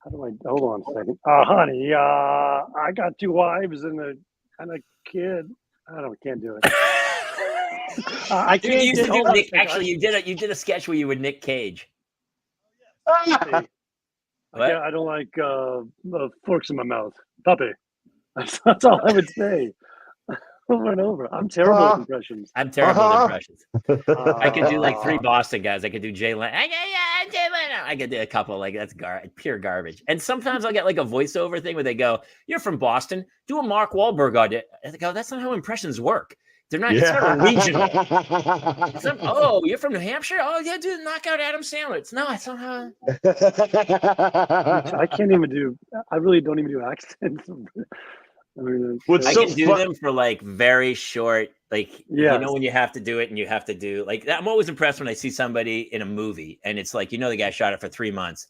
D: How do I hold on a second? Honey, I got 2 wives and a kid. Can't do it. I
B: You
D: can't
B: used to
D: get
B: do
D: hold on a
B: Nick,
D: second.
B: actually, you did a sketch where you were Nick Cage. What?
D: I don't like forks in my mouth. Puppy. That's all I would say over and over. I'm terrible at impressions.
B: I'm terrible at impressions. I could do like 3
D: Uh,
B: Boston guys. I could do Jay Leno. I could do a couple. Like that's pure garbage. And sometimes I'll get like a voiceover thing where they go, "You're from Boston. Do a Mark Wahlberg audio." I go, "That's not how impressions work. They're not. It's not a regional. It's not, oh, you're from New Hampshire? Oh yeah, dude, knock out Adam Sandler. It's not how."
D: I can't even do. I really don't even do accents. I mean,
B: I can do them for like very short, like
D: Yes.
B: you know when you have to do it and you have to do like I'm always impressed when I see somebody in a movie and it's like the guy shot it for 3 months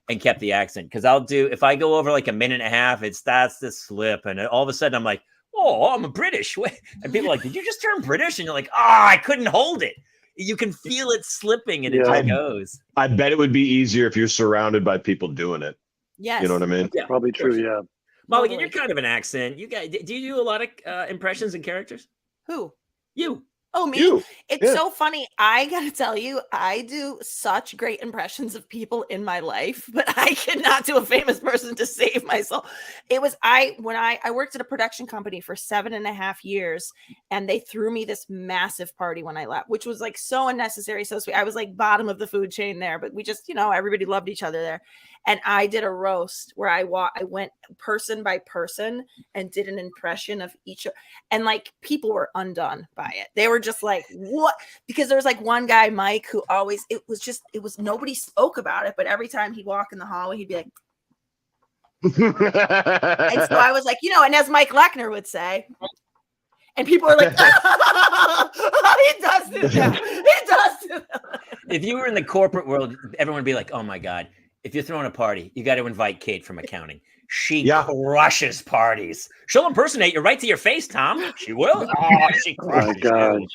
B: and kept the accent because if I go over like a minute and a half, it starts to slip and all of a sudden I'm like, oh, I'm a British, and people are like, did you just turn British? And you're like, oh, I couldn't hold it. You can feel it slipping and it just goes.
E: I bet it would be easier if you're surrounded by people doing it.
F: Yes.
E: You know what I mean?
B: Yeah,
D: probably true. Yeah.
B: Mulligan, you're kind of an accent. You guys, do you do a lot of impressions and characters?
F: Who?
B: You.
F: Oh, me?
E: You.
F: It's so funny. I gotta tell you, I do such great impressions of people in my life, but I cannot do a famous person to save myself. It was when I worked at a production company for 7.5 years, and they threw me this massive party when I left, which was like so unnecessary, so sweet. I was like bottom of the food chain there, but we just, everybody loved each other there. And I did a roast where I went person by person and did an impression of each, and like people were undone by it. They were just like, what? Because there was like one guy, Mike, who always, it was nobody spoke about it, but every time he'd walk in the hallway, he'd be like, and so I was like, and as Mike Lechner would say, and people are like, he does do that. He does do that.
B: If you were in the corporate world, everyone would be like, oh my God, if you're throwing a party, you got to invite Kate from accounting. She crushes parties. She'll impersonate you right to your face, Tom. She will. Oh, she crushes you.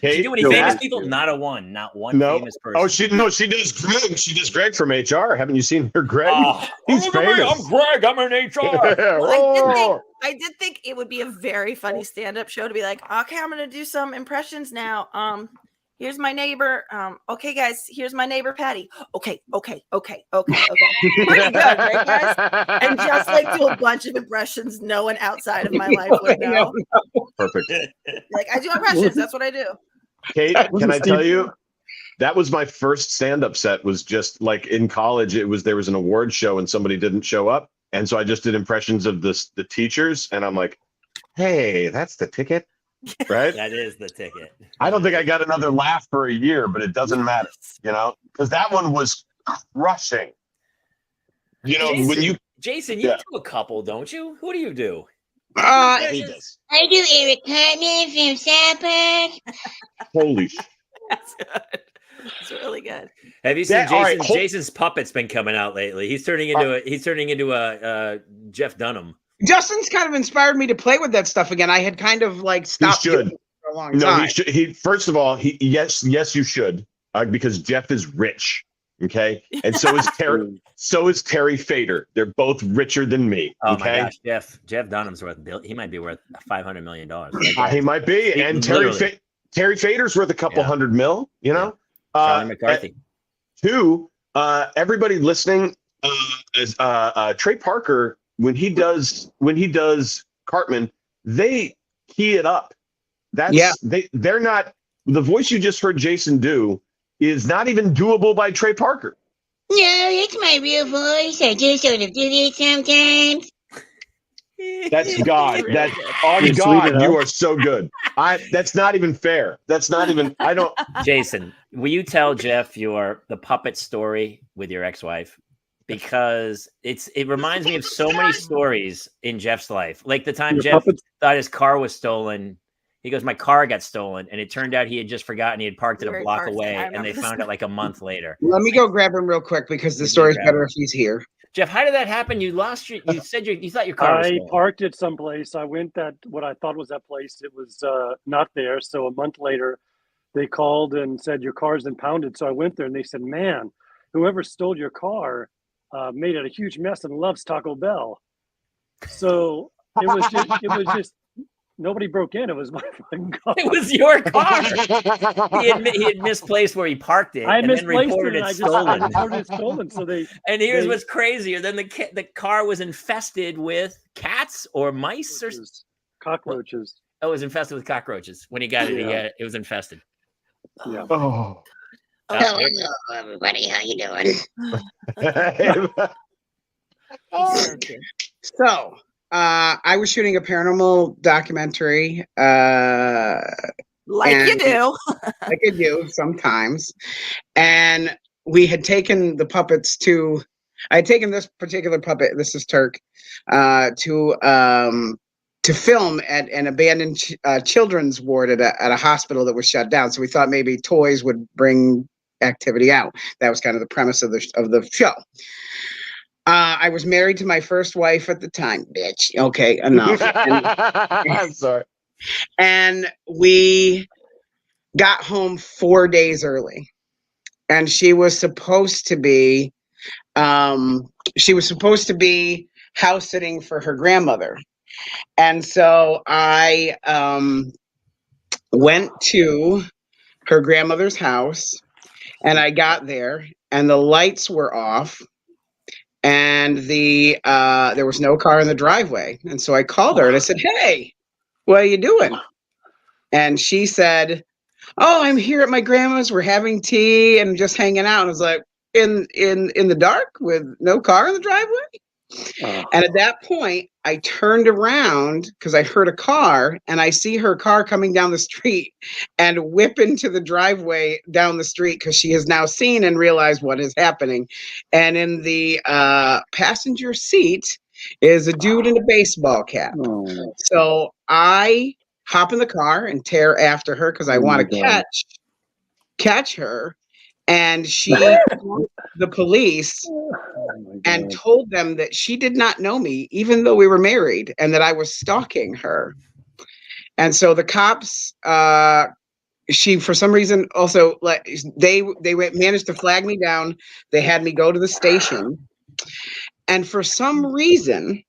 B: Did you do any famous people? Not one famous person.
E: Oh, she does Greg. She does Greg from HR. Haven't you seen her, Greg? He's famous.
B: I'm Greg. I'm in HR.
F: Well, I did think it would be a very funny stand-up show to be like, okay, I'm going to do some impressions now. Here's my neighbor. Okay, guys, here's my neighbor, Patty. Okay. Pretty good, right, guys? And just like do a bunch of impressions no one outside of my life would know.
E: Perfect.
F: Like, I do impressions. That's what I do.
E: Kate, can I tell you? That was my first stand-up set. Was just like in college. There was an award show and somebody didn't show up, and so I just did impressions of the teachers, and I'm like, "Hey, that's the ticket." Right?
B: That is the ticket.
E: I don't think I got another laugh for a year, but it doesn't matter, because that one was crushing.
B: Jason, you do a couple, don't you? Who do you do?
E: He does.
G: I do Eric Cartman from South Park.
E: Holy shit.
F: That's good. It's really good.
B: Have you seen Jason?
E: Right,
B: Jason's puppet's been coming out lately. He's turning into a Jeff Dunham.
C: Justin's kind of inspired me to play with that stuff again. I had kind of like stopped doing it for a long time.
E: He should. First of all, yes, you should, because Jeff is rich. Okay, and so is Terry. So is Terry Fader. They're both richer than me.
B: Oh
E: okay?
B: my gosh, Jeff Dunham's worth. He might be worth $500 million.
E: He might be, and Terry Fader's worth a couple $100 million.
B: Charlie McCarthy.
E: Two. Everybody listening. Trey Parker. When he does Cartman, they key it up. They're not, the voice you just heard Jason do is not even doable by Trey Parker.
G: No, it's my real voice. I just sort of do it sometimes.
E: That's God. That's on God. You are so good. That's not even fair. That's not even. I don't.
B: Jason, will you tell Jeff the puppet story with your ex-wife? Because it reminds me of so many stories in Jeff's life. Like the time Jeff thought his car was stolen. He goes, my car got stolen. And it turned out he had just forgotten he had parked it a block away. And they found it like a month later.
C: Let me go grab him real quick because the story's better if he's here.
B: Jeff, how did that happen? You said you thought your car was stolen.
D: I parked it someplace. I went what I thought was that place. It was not there. So a month later, they called and said, your car's impounded. So I went there and they said, man, whoever stole your car, made it a huge mess and loves Taco Bell. So it was just nobody broke in. It was my fucking car.
B: It was your car. He had misplaced where he parked it,
D: I
B: and then
D: misplaced
B: reported
D: it.
B: it stolen.
D: Reported it stolen. So
B: And here's what's crazier: then the car was infested with cats or mice or
D: cockroaches.
B: Oh, it was infested with cockroaches. When he got it, it was infested.
D: Yeah.
E: Oh.
G: Hello, everybody. How you doing?
C: So, I was shooting a paranormal documentary,
F: Like you do.
C: like I do sometimes, and we had taken the puppets to. I had taken this particular puppet. This is Turk, to film at an abandoned children's ward at a hospital that was shut down. So we thought maybe toys would bring activity out. That was kind of the premise of the show. I was married to my first wife at the time, bitch. Okay, enough.
E: I'm sorry.
C: And we got home 4 days early, and she was supposed to be house sitting for her grandmother. And so I went to her grandmother's house, and I got there, and the lights were off, and there was no car in the driveway. And so I called her and I said, "Hey, what are you doing?" And she said, "Oh, I'm here at my grandma's. We're having tea and just hanging out." And I was like, in the dark with no car in the driveway? And at that point, I turned around because I heard a car, and I see her car coming down the street and whip into the driveway down the street because she has now seen and realized what is happening. And in the passenger seat is a dude in a baseball cap. So I hop in the car and tear after her because I want to catch her. And she called the police and told them that she did not know me, even though we were married, and that I was stalking her. And so the cops, she for some reason also they managed to flag me down. They had me go to the station, and for some reason,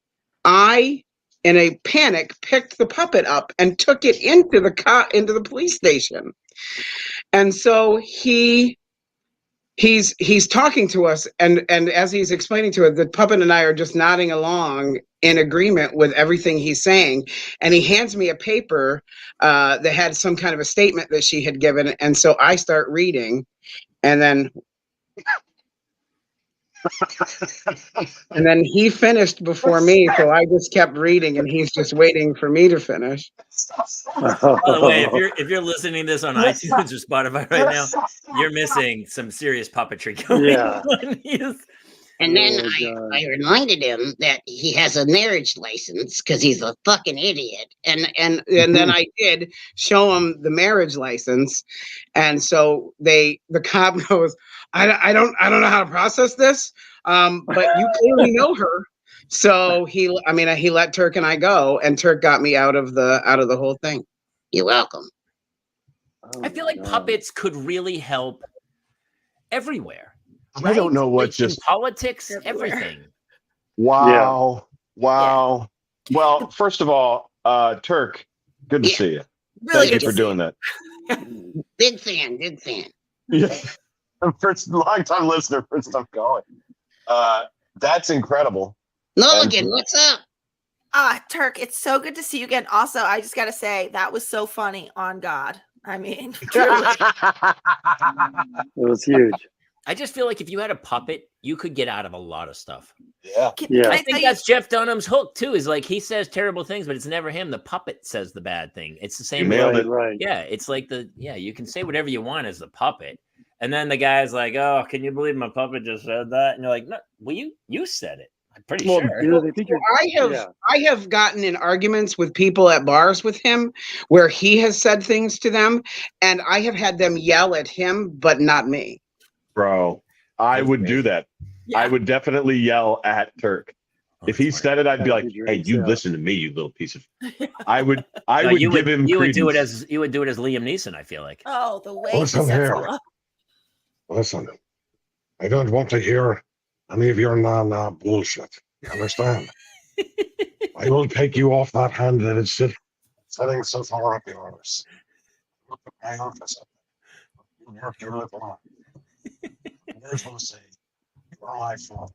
C: I, in a panic, picked the puppet up and took it into the police station. And so he's talking to us, and as he's explaining to us, the puppet and I are just nodding along in agreement with everything he's saying. And he hands me a paper that had some kind of a statement that she had given. And so I start reading, and then he finished before me. So I just kept reading, and he's just waiting for me to finish.
B: By the way, if you're listening to this on iTunes or Spotify right now, you're missing some serious puppetry going on.
G: And then I reminded him that he has a marriage license because he's a fucking idiot.
C: And then I did show him the marriage license, and so the cop goes, I don't know how to process this, but you clearly know her. So he let Turk and I go, and Turk got me out of the whole thing.
G: You're welcome.
B: I feel like puppets could really help everywhere.
E: Right? I don't know what's just
B: politics, everything.
E: Wow. Yeah. Wow. Yeah. Well, first of all, Turk, good to see you.
G: Really
E: Thank you for doing that.
G: Big fan.
E: Yeah. First long-time listener, first time calling. That's incredible.
G: Mulligan, what's up?
F: Turk, it's so good to see you again. Also, I just got to say, that was so funny, on God. I mean, truly.
D: It was huge.
B: I just feel like if you had a puppet, you could get out of a lot of stuff.
E: Yeah.
B: I think that's Jeff Dunham's hook, too, is like he says terrible things, but it's never him. The puppet says the bad thing. It's the same.
D: Right.
B: Yeah, it's like you can say whatever you want as the puppet. And then the guy's like, "Oh, can you believe my puppet just said that?" And you're like, "No, well, you said it. I'm pretty sure."
C: I have gotten in arguments with people at bars with him where he has said things to them, and I have had them yell at him, but not me.
E: Bro, I would do that. Yeah. I would definitely yell at Turk. If he said it, I'd be like, "Hey, you listen to me, you little piece of." I would give him.
B: You would do it as Liam Neeson. I feel like.
F: Oh, the way.
H: Listen here. Listen, I don't want to hear any of your nah bullshit. You understand? I will take you off that hand that is sitting so far up yours. Look at my office. You work your little on. Here's what I say. You're my fault.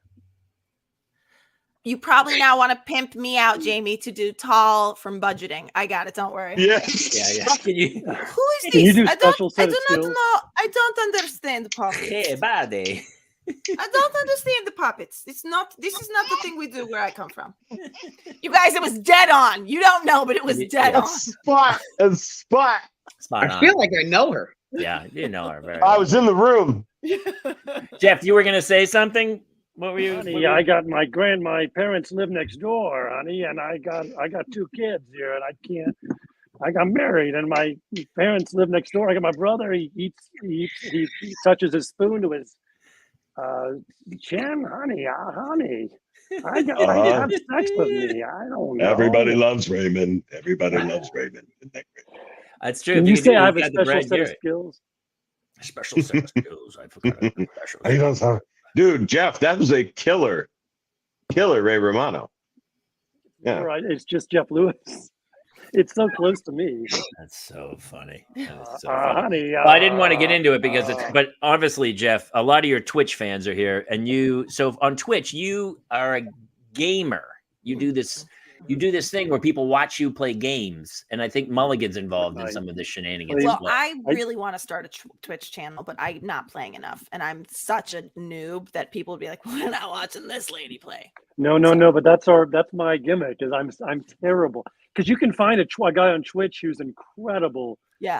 F: You probably now want to pimp me out, Jamie, to do tall from budgeting. I got it. Don't worry.
E: Yes.
B: Yeah. Can you?
F: Who is
D: Can you
F: this?
D: do
F: I
D: special
F: do
D: set of
F: not
D: skills?
F: know. I don't understand the puppets.
B: Hey, buddy.
F: I don't understand the puppets. This is not the thing we do where I come from. You guys, it was dead on. You don't know, but it was dead
E: A
F: on.
E: spot. A spot.
B: Spot
C: I
B: on.
C: feel like I know her.
B: Yeah, you know her very
E: I
B: well.
E: was in the room.
B: Jeff, you were gonna say something? What were you?
D: Honey, I got my parents live next door, honey, and I got 2 kids here, and I got married, and my parents live next door. I got my brother. He touches his spoon to his chin, honey. I have sex with me. I don't know.
E: Everybody loves Raymond. Everybody loves Raymond. Isn't that great?
B: That's true.
D: Can
B: If
D: you
B: could
D: say
B: do-
D: I have a
B: got the
D: special
B: Brad
D: set of
B: Garrett.
D: skills?
B: Special set of skills. I forgot. Special
H: He does have.
E: Dude, Jeff, that was a killer Ray Romano. Yeah.
D: Right. It's just Jeff Lewis. It's so close to me.
B: That's so funny. That's so funny.
D: Honey,
B: Well, I didn't want to get into it because but obviously, Jeff, a lot of your Twitch fans are here, and so on Twitch, you are a gamer. You do this thing where people watch you play games, and I think Mulligan's involved in some of the shenanigans.
F: Well,
B: as well.
F: I really want to start a Twitch channel, but I'm not playing enough, and I'm such a noob that people would be like, "We're not watching this lady play."
D: No, but that's my gimmick. Is I'm terrible because you can find a guy on Twitch who's incredible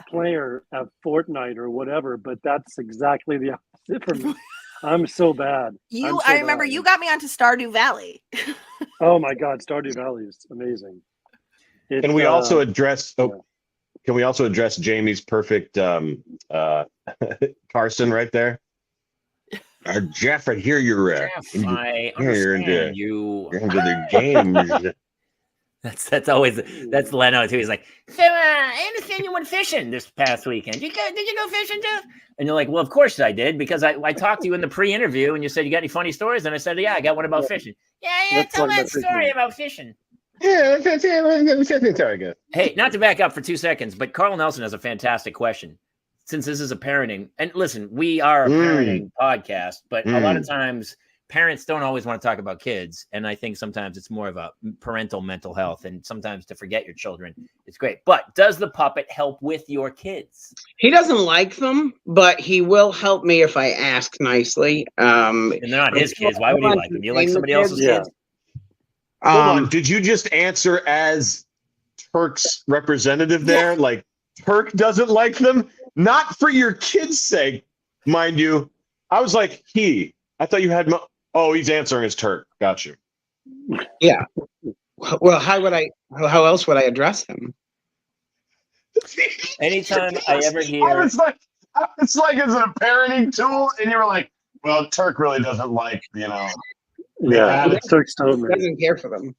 D: player at Fortnite or whatever, but that's exactly the opposite for me. I'm so bad.
F: I remember you got me onto Stardew Valley.
D: Oh my God, Stardew Valley is amazing.
E: Can we also address? Can we also address Jamie's perfect Carson right there? Jeff, I hear you're
B: I
E: you're
B: understand you.
E: You're into the games.
B: That's Leno too. He's like, so I understand you went fishing this past weekend. Did you go fishing too? And you're like, well, of course I did, because I talked to you in the pre-interview and you said you got any funny stories, and I said, yeah, I got one about fishing. Yeah, tell that story about fishing.
E: Yeah, good.
B: Hey, not to back up for 2 seconds, but Carl Nelson has a fantastic question. Since this is a parenting, and listen, we are a parenting podcast, but a lot of times parents don't always want to talk about kids. And I think sometimes it's more of a parental mental health, and sometimes to forget your children, it's great. But does the puppet help with your kids?
C: He doesn't like them, but he will help me if I ask nicely.
B: And they're not his kids. Why would he like them? You like somebody else's kids?
E: Hold on. Did you just answer as Turk's representative there? Yeah. Like, Turk doesn't like them? Not for your kids' sake, mind you. I was like, I thought you had. Oh, he's answering as Turk. Got you.
C: Yeah. Well, how else would I address him?
B: Anytime I ever hear.
E: I was like, it's like it's a parenting tool, and you were like, well, Turk really doesn't like,
D: Yeah, Turk's totally
C: doesn't care for them.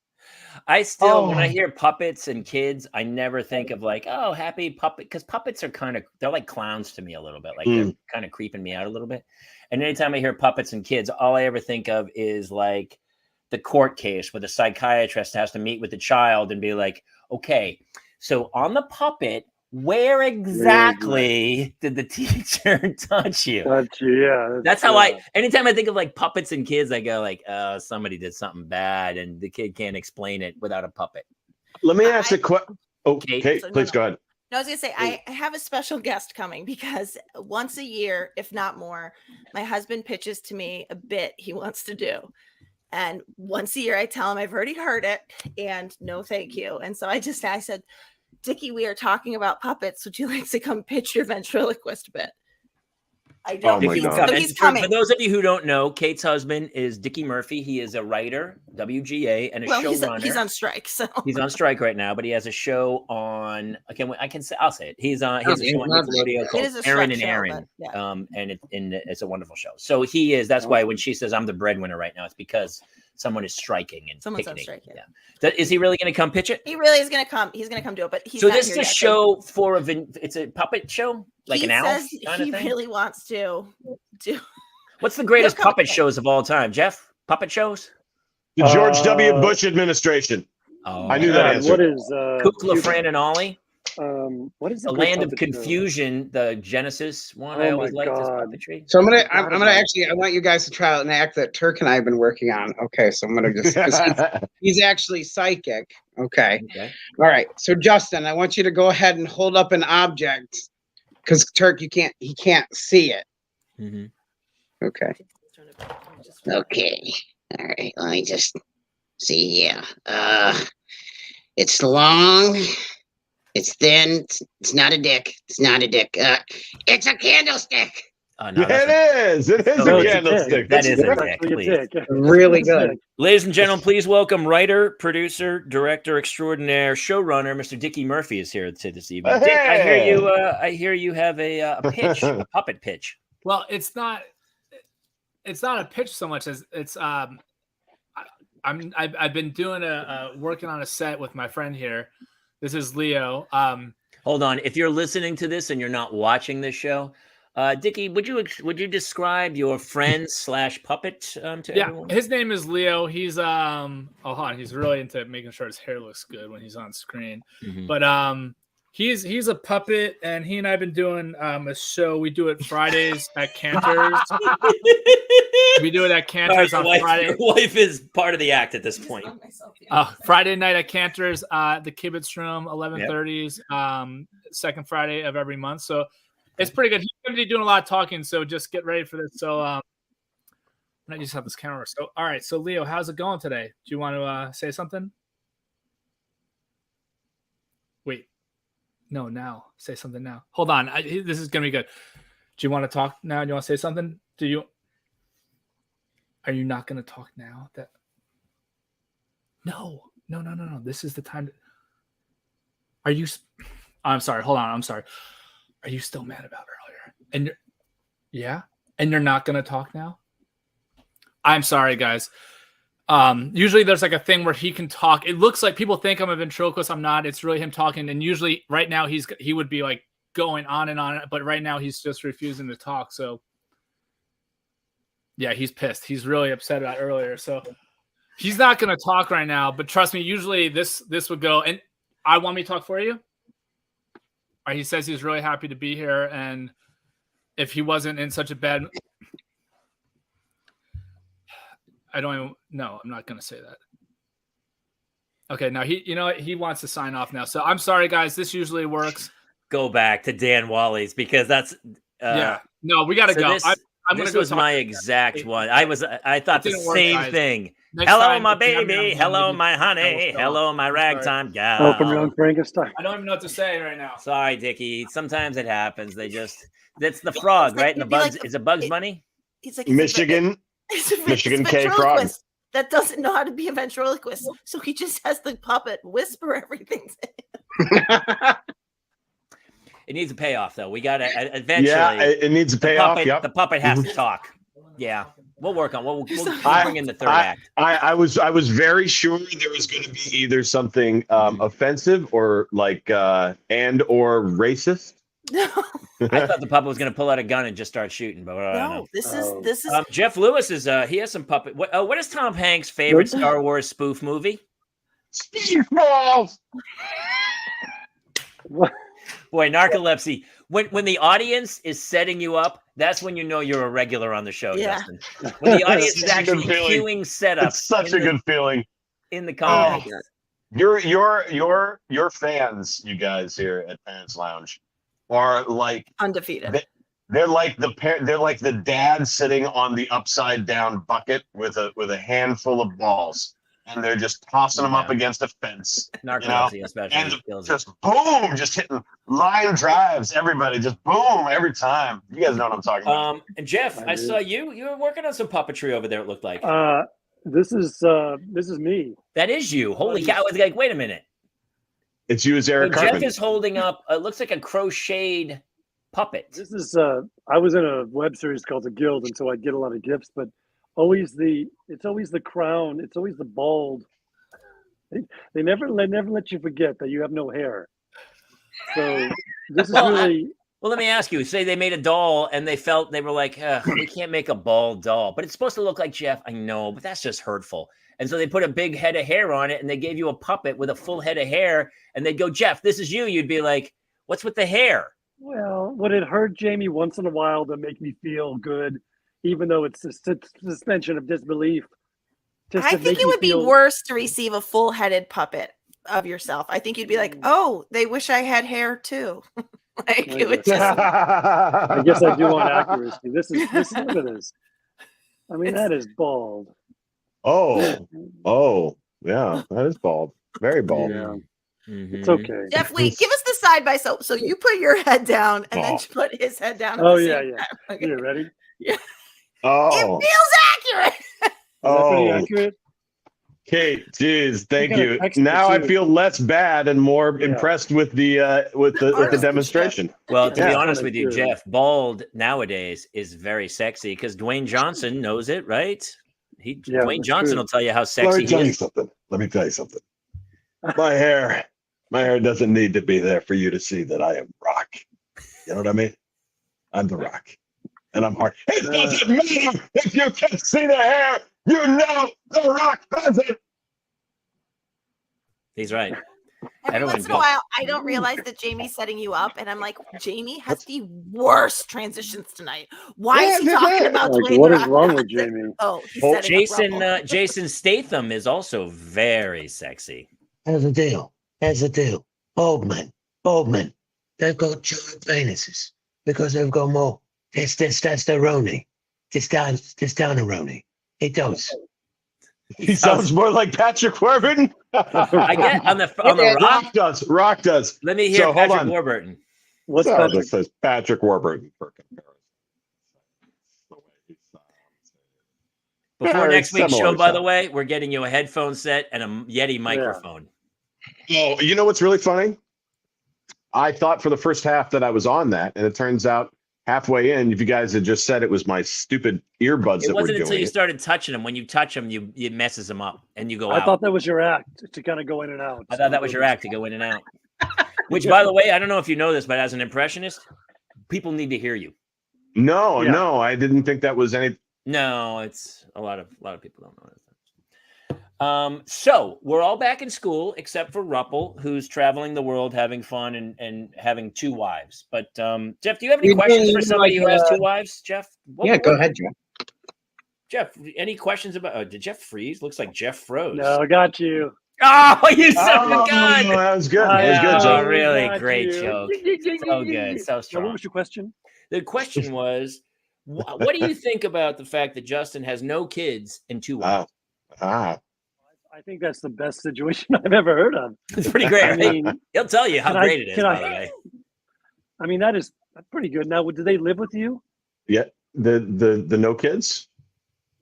B: I still, when I hear puppets and kids, I never think of like, oh, happy puppet, because puppets are they're like clowns to me a little bit. Like they're kind of creeping me out a little bit. And anytime I hear puppets and kids, all I ever think of is like the court case where the psychiatrist has to meet with the child and be like, okay, so on the puppet, where exactly did the teacher touch you?
D: Yeah.
B: That's how anytime I think of like puppets and kids, I go like, oh, somebody did something bad and the kid can't explain it without a puppet.
E: Let me ask a question. Okay, please go ahead.
F: No, I was going to say, I have a special guest coming because once a year, if not more, my husband pitches to me a bit he wants to do. And once a year, I tell him I've already heard it and no, thank you. And so I said, Dickie, we are talking about puppets. Would you like to come pitch your ventriloquist bit? I don't think he's coming.
B: For those of you who don't know, Kate's husband is Dickie Murphy. He is a writer, WGA, and a showrunner.
F: He's on strike, so
B: he's on strike right now. But he has a show on. I'll say it. He's on. He has a show on Nickelodeon called Aaron and Aaron, and it's a wonderful show. So he is. That's why when she says I'm the breadwinner right now, it's because someone is striking and
F: someone's on strike.
B: Yeah. Is he really going to come pitch it?
F: He really is going to come. He's going to come do it. But he's
B: so
F: not
B: this
F: here
B: is a
F: yet,
B: show for it's a puppet show, like
F: he
B: an owl.
F: He really wants to do.
B: What's the greatest
F: You're coming
B: puppet
F: back.
B: shows of all time, Jeff? Puppet shows?
E: The George W. Bush administration.
B: Oh,
E: I knew that
D: God,
E: answer.
D: what is
B: Kukla, Fran, and Ollie.
D: what is
B: The
D: good
B: Land of
D: puppet show?
B: Confusion, the Genesis one.
D: Oh
B: I always
D: my
B: liked his
D: God.
B: puppetry.
C: So I'm gonna
D: I
C: I want you guys to try out an act that Turk and I have been working on. Okay, so I'm gonna just 'cause he's actually psychic. Okay.
B: Okay.
C: All right. So Justin, I want you to go ahead and hold up an object because Turk, he can't see it.
B: Mm-hmm.
C: Okay.
G: Okay. All right. Let me just see. Yeah. It's long. It's thin. It's not a dick. It's not a dick. It's a candlestick.
B: No,
E: It is. It is
B: No,
E: a
B: it's a
E: candlestick.
B: That is a
D: That's
B: dick,
D: actually
B: please.
D: a dick.
C: Really
D: It's a
C: good.
D: dick.
B: Ladies and gentlemen, please welcome writer, producer, director extraordinaire, showrunner, Mr. Dickie Murphy is here this evening. Dick, I hear you have a pitch, a puppet pitch.
I: Well, it's not a pitch so much as it's I've been doing working on a set with my friend here. This is Leo.
B: Hold on. If you're listening to this and you're not watching this show, Dickie, would you describe your friend / puppet to everyone?
I: His name is Leo. He's hold on, he's really into making sure his hair looks good when he's on screen.
B: Mhm.
I: But he's a puppet, and he and I have been doing a show. We do it Fridays at Cantor's. We do it at Cantor's on Friday.
B: Your wife is part of the act at this point.
I: Friday night at Cantor's, the Kibitz Room, 11:30s, second Friday of every month. So it's pretty good. He's going to be doing a lot of talking, so just get ready for this. So I just have this camera. So all right. So Leo, how's it going today? Do you want to say something? Wait, no, now say something now. Hold on. This is going to be good. Do you want to talk now? Do you want to say something? Are you not going to talk now? No. This is the time. I'm sorry. Hold on. I'm sorry. Are you still mad about earlier? And you're not going to talk now? I'm sorry, guys. Usually there's like a thing where he can talk. It looks like people think I'm a ventriloquist. I'm not. It's really him talking. And usually right now he would be like going on and on. But right now he's just refusing to talk. So yeah, he's pissed. He's really upset about earlier. So he's not going to talk right now. But trust me, usually this would go. And I want me to talk for you. He says he's really happy to be here, and if he wasn't in such a bad, I'm not going to say that. Okay, now he wants to sign off now. So I'm sorry, guys. This usually works.
B: Go back to Dan Wally's because that's
I: No, we got to go.
B: This was my exact one. I thought the same thing.
I: Next
B: Hello,
I: time,
B: my
I: if you have me
B: baby.
I: on
B: Hello,
I: Zoom,
B: my honey. Hello, my ragtime gal.
D: Oh, from Young Frankenstein.
I: I don't even know what to say right now.
B: Sorry, Dickie. Sometimes it happens. That's the frog, right? And the bugs. Is it Bugs Bunny?
F: He's like
E: Michigan K frog.
F: That doesn't know how to be a ventriloquist, so he just has the puppet whisper everything to him.
B: It needs a payoff, though. We got to eventually.
E: Yeah, it needs a payoff. Yep.
B: The puppet has to talk. Yeah, we'll work on. We'll bring in the third act.
E: I was very sure there was going to be either something offensive or like and or racist.
F: No,
B: I thought the puppet was going to pull out a gun and just start shooting, but I don't know.
F: this is
B: Jeff Lewis is he has some puppet. What is Tom Hanks' favorite Star Wars spoof movie?
E: Speedballs.
D: What?
B: Boy, narcolepsy. When the audience is setting you up, that's when you know you're a regular on the show, Justin. When the audience is actually cueing setup.
E: It's such a good feeling.
B: In the comments.
E: Your fans, you guys here at Parents Lounge, are like
F: undefeated.
E: They're like the dad sitting on the upside down bucket with a handful of balls. And they're just tossing them up against a fence.
B: Narcolepsy, especially.
E: And just boom, just hitting line drives. Everybody just boom every time. You guys know what I'm talking about.
B: And Jeff, I saw you were working on some puppetry over there, it looked like.
D: This is me.
B: That is you. Holy cow. I was like, wait a minute.
E: It's you as Eric
B: Jeff
E: Cartman.
B: is holding up, it looks like a crocheted puppet.
D: This is I was in a web series called The Guild, and so I'd get a lot of gifts, but it's always the crown, it's always the bald. They never let you forget that you have no hair. So this is really
B: Well, let me ask you. Say they made a doll and they were like, we can't make a bald doll, but it's supposed to look like Jeff. I know, but that's just hurtful. And so they put a big head of hair on it and they gave you a puppet with a full head of hair and they'd go, Jeff, this is you. You'd be like, what's with the hair?
D: Well, would it hurt Jamie once in a while to make me feel good, even though it's a suspension of disbelief?
F: I think it would be worse to receive a full-headed puppet of yourself. I think you'd be like, oh, they wish I had hair too. Like it would just.
D: I guess I do want accuracy. This is look at this. I mean, that is bald.
E: Oh, yeah, that is bald. Very bald.
D: Yeah.
B: Mm-hmm.
D: It's okay.
F: Jeff, wait, give us the side by side. So you put your head down and then you put his head down.
D: Oh, yeah. Okay. You ready?
F: Yeah.
E: Oh.
F: It feels accurate.
D: Is that pretty accurate?
E: Kate, geez, thank you. Now I feel less bad and more impressed with the demonstration.
B: Well, to be honest with you, Jeff, bald nowadays is very sexy because Dwayne Johnson knows it, right? Dwayne Johnson will tell you how sexy he is.
E: Let me tell you something. My hair doesn't need to be there for you to see that I am Rock. You know what I mean? I'm the Rock, and I'm hard. It doesn't matter if you can see the hair. You know the Rock has it.
B: He's right.
F: Every once in a while, I don't realize that Jamie's setting you up, and I'm like, Jamie has the worst transitions tonight. Why is he talking about Dwayne?
D: What is wrong with Jamie?
F: Oh, he's
B: Jason Statham is also very sexy.
J: Here's the deal. Old men. They've got giant penises because they've got more testosterone. Testosterone. It does.
E: He sounds more like Patrick Warburton.
B: I get on the
E: Rock does.
B: Let me hear Patrick Warburton.
E: What's that? It says Patrick Warburton for comparison.
B: Before next week's show, by the way, we're getting you a headphone set and a Yeti microphone.
E: Oh, you know what's really funny? I thought for the first half that I was on that, and it turns out halfway in, if you guys had just said it was my stupid earbuds that were doing it. It wasn't
B: until you started touching them. When you touch them, it messes them up, and you go out.
D: I thought that was your act to kind of go in and out.
B: I thought that was your act to go in and out. Which, by the way, I don't know if you know this, but as an impressionist, people need to hear you.
E: No, I didn't think that was any.
B: No, it's a lot of people don't know that. So we're all back in school except for Ruppel, who's traveling the world, having fun and having 2 wives. But Jeff, do you have any questions for somebody who has 2 wives? Jeff?
C: Go ahead, Jeff.
B: Jeff, any questions about? Did Jeff freeze? Looks like Jeff froze.
D: No, I got you.
B: Oh, you son of a gun!
E: That was good. That was good, Jeff.
B: Really great joke. So good. So strong.
D: What was your question?
B: The question was, what do you think about the fact that Justin has no kids and 2 wives?
D: I think that's the best situation I've ever heard of.
B: It's pretty great. I mean, he'll tell you how great it is, by the way.
D: I mean, that's pretty good. Now, do they live with you?
E: Yeah. The no kids?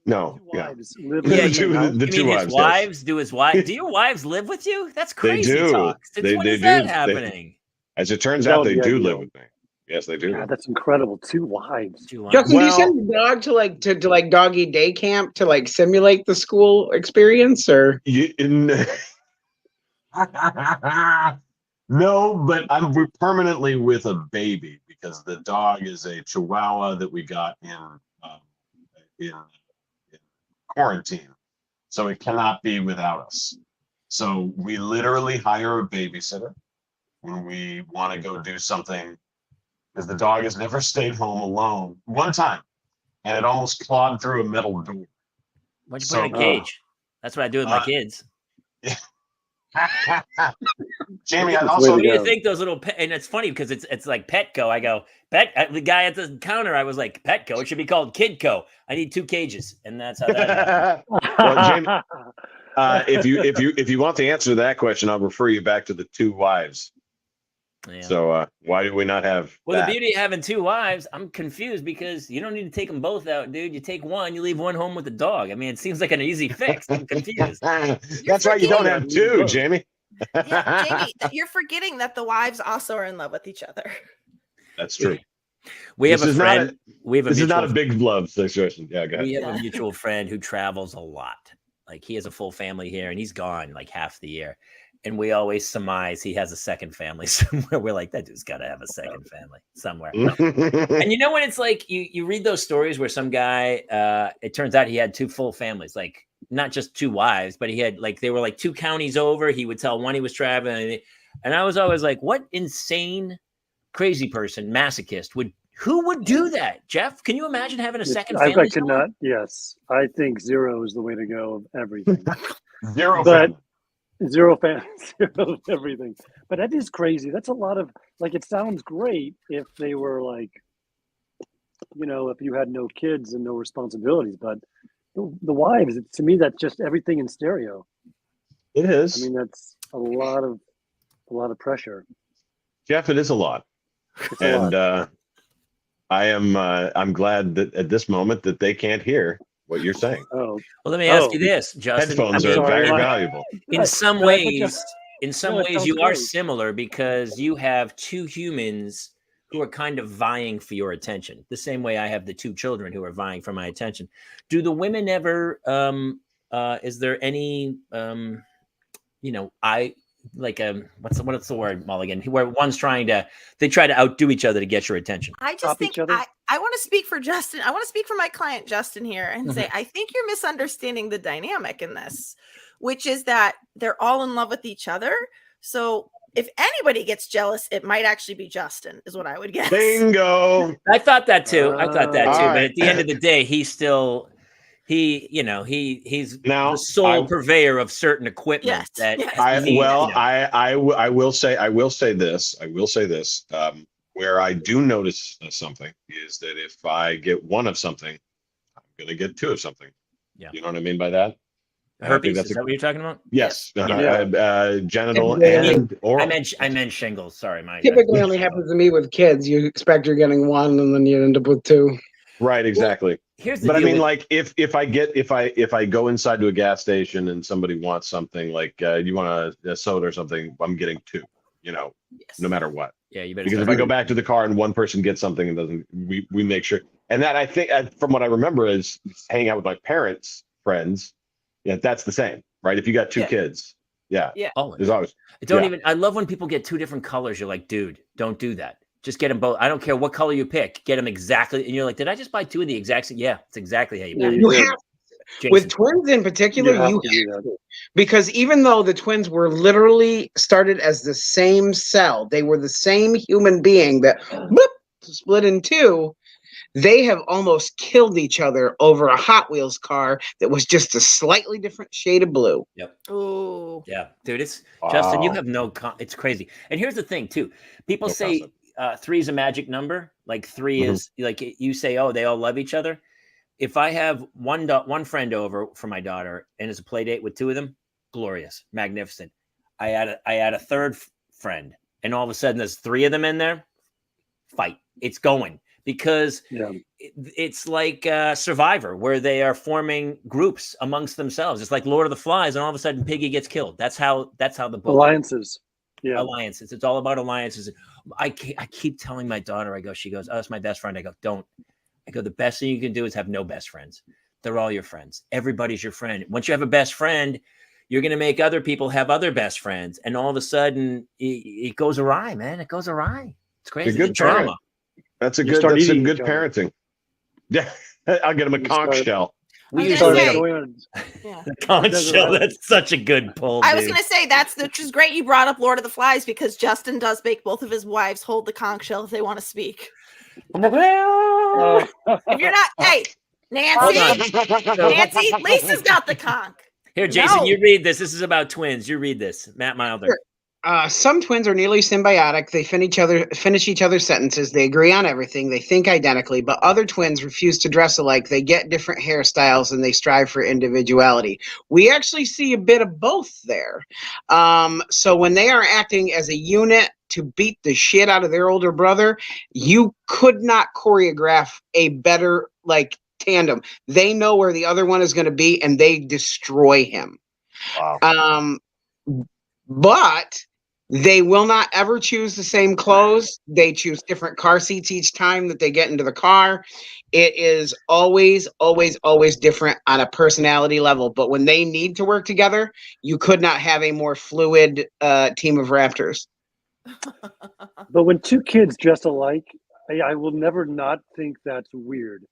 E: No.
D: Yeah.
E: The 2 wives.
B: Wives? Do his wives? Do your wives live with you? That's crazy.
E: They do.
B: Talk. When is that happening?
E: As it turns out, they do live with me. Yes, they do.
D: God, that's incredible. 2 wives.
C: Justin, do you send the dog to doggy day camp to simulate the school experience, or
E: no? But we're permanently with a baby because the dog is a Chihuahua that we got in quarantine, so it cannot be without us. So we literally hire a babysitter when we want to go do something. Because the dog has never stayed home alone one time, and it almost clawed through a metal door.
B: Why'd you put it in a cage? That's what I do with my kids.
E: Jamie,
B: what do you think those little and it's funny because it's like Petco. I go, the guy at the counter, I was like, Petco, it should be called Kidco. I need 2 cages, and that's how that
E: happened. Well, Jamie, if you want the answer to that question, I'll refer you back to the 2 wives. Yeah. So why do we not have
B: the beauty of having 2 wives? I'm confused because you don't need to take them both out, dude. You take one, you leave one home with the dog. I mean, it seems like an easy fix. I'm confused.
E: That's why you don't have 2, Jamie.
F: Yeah, Jamie, you're forgetting that the wives also are in love with each other.
E: That's true.
B: We have a friend.
E: This is not a big love situation. Yeah, go ahead.
B: We have a mutual friend who travels a lot. Like he has a full family here, and he's gone like half the year. and we always surmise he has a second family somewhere. We're like, that dude's got to have a second family somewhere. And you know when it's like you read those stories where some guy, it turns out he had 2 full families, like not just 2 wives, but he had like they were like 2 counties over. He would tell one he was traveling, and I was always like, what insane, crazy person, masochist who would do that? Jeff, can you imagine having a second family?
D: I could not. Yes, I think 0 is the way to go of everything.
H: Zero
D: But
H: family.
D: 0 fans, 0 of everything. But that is crazy. That's a lot of like. It sounds great if they were like, if you had no kids and no responsibilities. But the wives, to me, that's just everything in stereo.
E: It is.
D: I mean, that's a lot of pressure.
E: Jeff, it is a lot.
D: It's a lot.
E: I'm glad that at this moment that they can't hear what you're saying.
D: Oh,
B: Well, let me ask you this, Justin.
E: Headphones
B: I mean,
E: are very
D: sorry.
E: valuable.
B: in some
D: Did I put you-
B: ways,
D: No, it sounds
B: you are
D: great.
B: similar because you have 2 humans who are kind of vying for your attention. The same way I have the 2 children who are vying for my attention. Do the women ever? Is there any? What's the word, Mulligan? Where one's try to outdo each other to get your attention.
F: I just
D: Top
F: think
D: each other?
F: I want to speak for Justin. I want to speak for my client Justin here and
B: Mm-hmm.
F: say I think you're misunderstanding the dynamic in this, which is that they're all in love with each other. So if anybody gets jealous, it might actually be Justin, is what I would guess.
E: Bingo.
B: I thought that too. But
E: Alright.
B: at the end of the day, he's still he's
E: Now,
B: the sole
E: I-
B: purveyor of certain equipment
F: Yes,
B: that
F: yes.
E: I will say this. Where I do notice something is that if I get one of something, I'm going to get 2 of something.
B: Yeah.
E: You know what I mean by that? I think
B: herpes.
E: that's
B: Is that what you're talking about?
E: yes.
D: Yeah.
E: Genital
C: Yeah.
E: and oral.
B: I meant shingles. Sorry, my
C: Typically only happens to me with kids. You expect you're getting 1 and then you end up with 2.
E: Right, exactly.
B: Here's the
E: But I
B: deal
E: mean,
B: with-
E: like, if I go inside to a gas station and somebody wants something like you want a soda or something, I'm getting 2. No matter what.
B: yeah, you better.
E: Because if
B: start-
E: I go back to the car and one person gets something and doesn't, we make sure. And that I think, from what I remember, is hanging out with my parents' friends. Yeah, that's the same, right? If you got 2
F: Yeah.
E: kids, yeah,
B: Oh,
E: there's always.
B: don't
E: yeah.
B: even. I love when people get 2 different colors. You're like, dude, don't do that. Just get them both. I don't care what color you pick. Get them exactly. And you're like, did I just buy 2 of the exact same? Yeah, it's exactly how you buy
D: Yeah,
B: it.
C: You
D: did.
C: have
B: Jason.
C: with twins in particular,
D: You have
C: you
D: to do that.
C: because even though the twins were literally started as the same cell, they were the same human being that bloop, split in 2. They have almost killed each other over a Hot Wheels car that was just a slightly different shade of blue.
F: Ooh.
B: Yeah, dude, it's Justin. You
E: Wow.
B: have no. It's crazy. And here's the thing, too. People
E: No
B: say 3 is a magic number. Like 3
E: Mhm.
B: is like you say. Oh, they all love each other. If I have one friend over for my daughter and it's a play date with 2 of them, glorious, magnificent. I add a third friend, and all of a sudden there's 3 of them in there. Fight. It's going because
D: Yeah.
B: it's like Survivor, where they are forming groups amongst themselves. It's like Lord of the Flies, and all of a sudden Piggy gets killed. That's how the book
D: Alliances. Yeah.
B: alliances. It's all about alliances. I keep telling my daughter. She goes, "Oh, that's my best friend." I go, "Don't." I go, "The best thing you can do is have no best friends. They're all your friends. Everybody's your friend. Once you have a best friend, you're going to make other people have other best friends, and all of a sudden it goes awry, man. It goes awry. It's crazy.
E: good
B: The drama.
E: parent. That's
D: You
E: some
D: start
E: good
D: eating each other.
E: parenting. Yeah, I'll get him a
D: You
E: conch
D: start-
E: shell.
B: We
F: I was
B: used
F: gonna
B: to
F: say-
B: make
D: Going on-
F: Yeah.
B: a conch
D: Doesn't
B: shell.
D: matter.
B: That's such a good pull.
F: I was
B: dude.
F: going to say which is great you brought up Lord of the Flies because Justin does make both of his wives hold the conch shell if they want to speak. If you're not, hey, Nancy, Nancy, Lisa's got the conch.
B: Here, Jason,
F: No.
B: you read this. This is about twins. You read this. Matt Milder.
C: Sure. Some twins are nearly symbiotic. They finish each other's sentences. They agree on everything. They think identically, but other twins refuse to dress alike. They get different hairstyles and they strive for individuality. We actually see a bit of both there. So when they are acting as a unit to beat the shit out of their older brother, you could not choreograph a better tandem. They know where the other one is going to be and they destroy him.
E: Wow.
C: But They will not ever choose the same clothes. They choose different car seats each time that they get into the car. It is always, always, always different on a personality level. But when they need to work together, you could not have a more fluid team of Raptors.
D: But when two kids dress alike, I will never not think that's weird.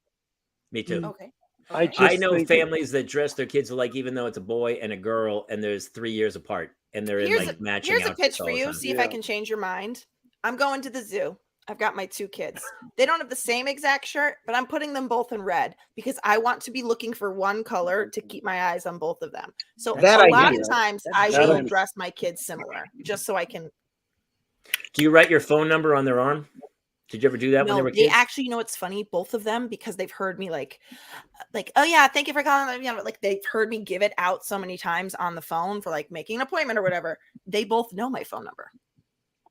B: Me too.
F: Okay.
D: I
F: Okay.
D: just
B: I know
D: think
B: families that dress their kids alike, even though it's a boy and a girl, and there's 3 years apart, and they're in
F: Here's
B: like matching
F: Here's a
B: outfits
F: pitch
B: all
F: for
B: the
F: you.
B: time.
F: See if I
D: Yeah.
F: can change your mind. I'm going to the zoo. I've got my 2 kids. They don't have the same exact shirt, but I'm putting them both in red because I want to be looking for one color to keep my eyes on both of them. So
C: That
F: a
C: I
F: lot
C: get.
F: of times I
D: That I
F: will
D: understand.
F: dress my kids similar just so I can.
B: Do you write your phone number on their arm? Did you ever do that when they
F: No,
B: were
F: they
B: kids?
F: actually, you know, it's funny, both of them, because they've heard me like, oh yeah, thank you for calling. You know, like they've heard me give it out so many times on the phone for like making an appointment or whatever. They both know my phone number.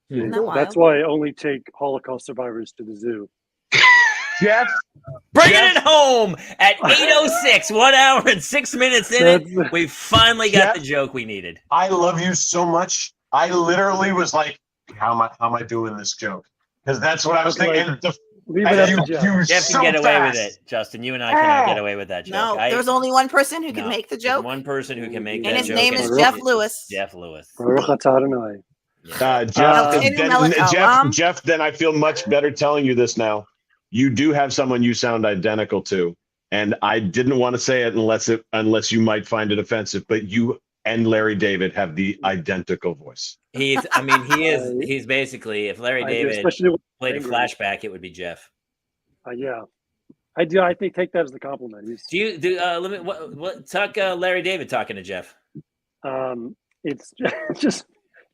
F: Isn't that
D: that's
F: wild?
D: why I only take Holocaust survivors to the zoo.
E: Jeff,
B: Bringing
E: Jeff-
B: it home at 8:06, 1 hour and 6 minutes in it.
D: That's-
B: We finally got the
E: Jeff-
B: joke we needed.
H: I love you so much. I literally was like, how am I doing this joke? Because that's what I was thinking. And
D: Leave it up
H: you,
D: to Jeff.
H: you
B: Jeff
H: so
B: can get away with
H: fast.
B: it, Justin. You and I cannot get away with that joke.
F: No, there's only one person who can
B: No,
F: make the
B: there's
F: joke,
B: one person who can make
F: and
B: that
F: his
B: joke.
F: name is
B: and
F: Jeff
B: it's
F: Lewis.
B: Jeff Lewis.
D: Baruch atah Adonai.
E: Jeff,
F: Elkeinu
E: then,
F: Melech Haolam.
E: Jeff, then I feel much better telling you this now. You do have someone you sound identical to, and I didn't want to say it unless you might find it offensive. But you and Larry David have the identical voice.
B: He's basically, if Larry
D: I do,
B: David
D: especially when
B: played a
D: angry.
B: flashback, it would be Jeff.
D: Yeah, I do. I think take that as the compliment. He's
B: Let me talk Larry David talking to Jeff.
D: it's just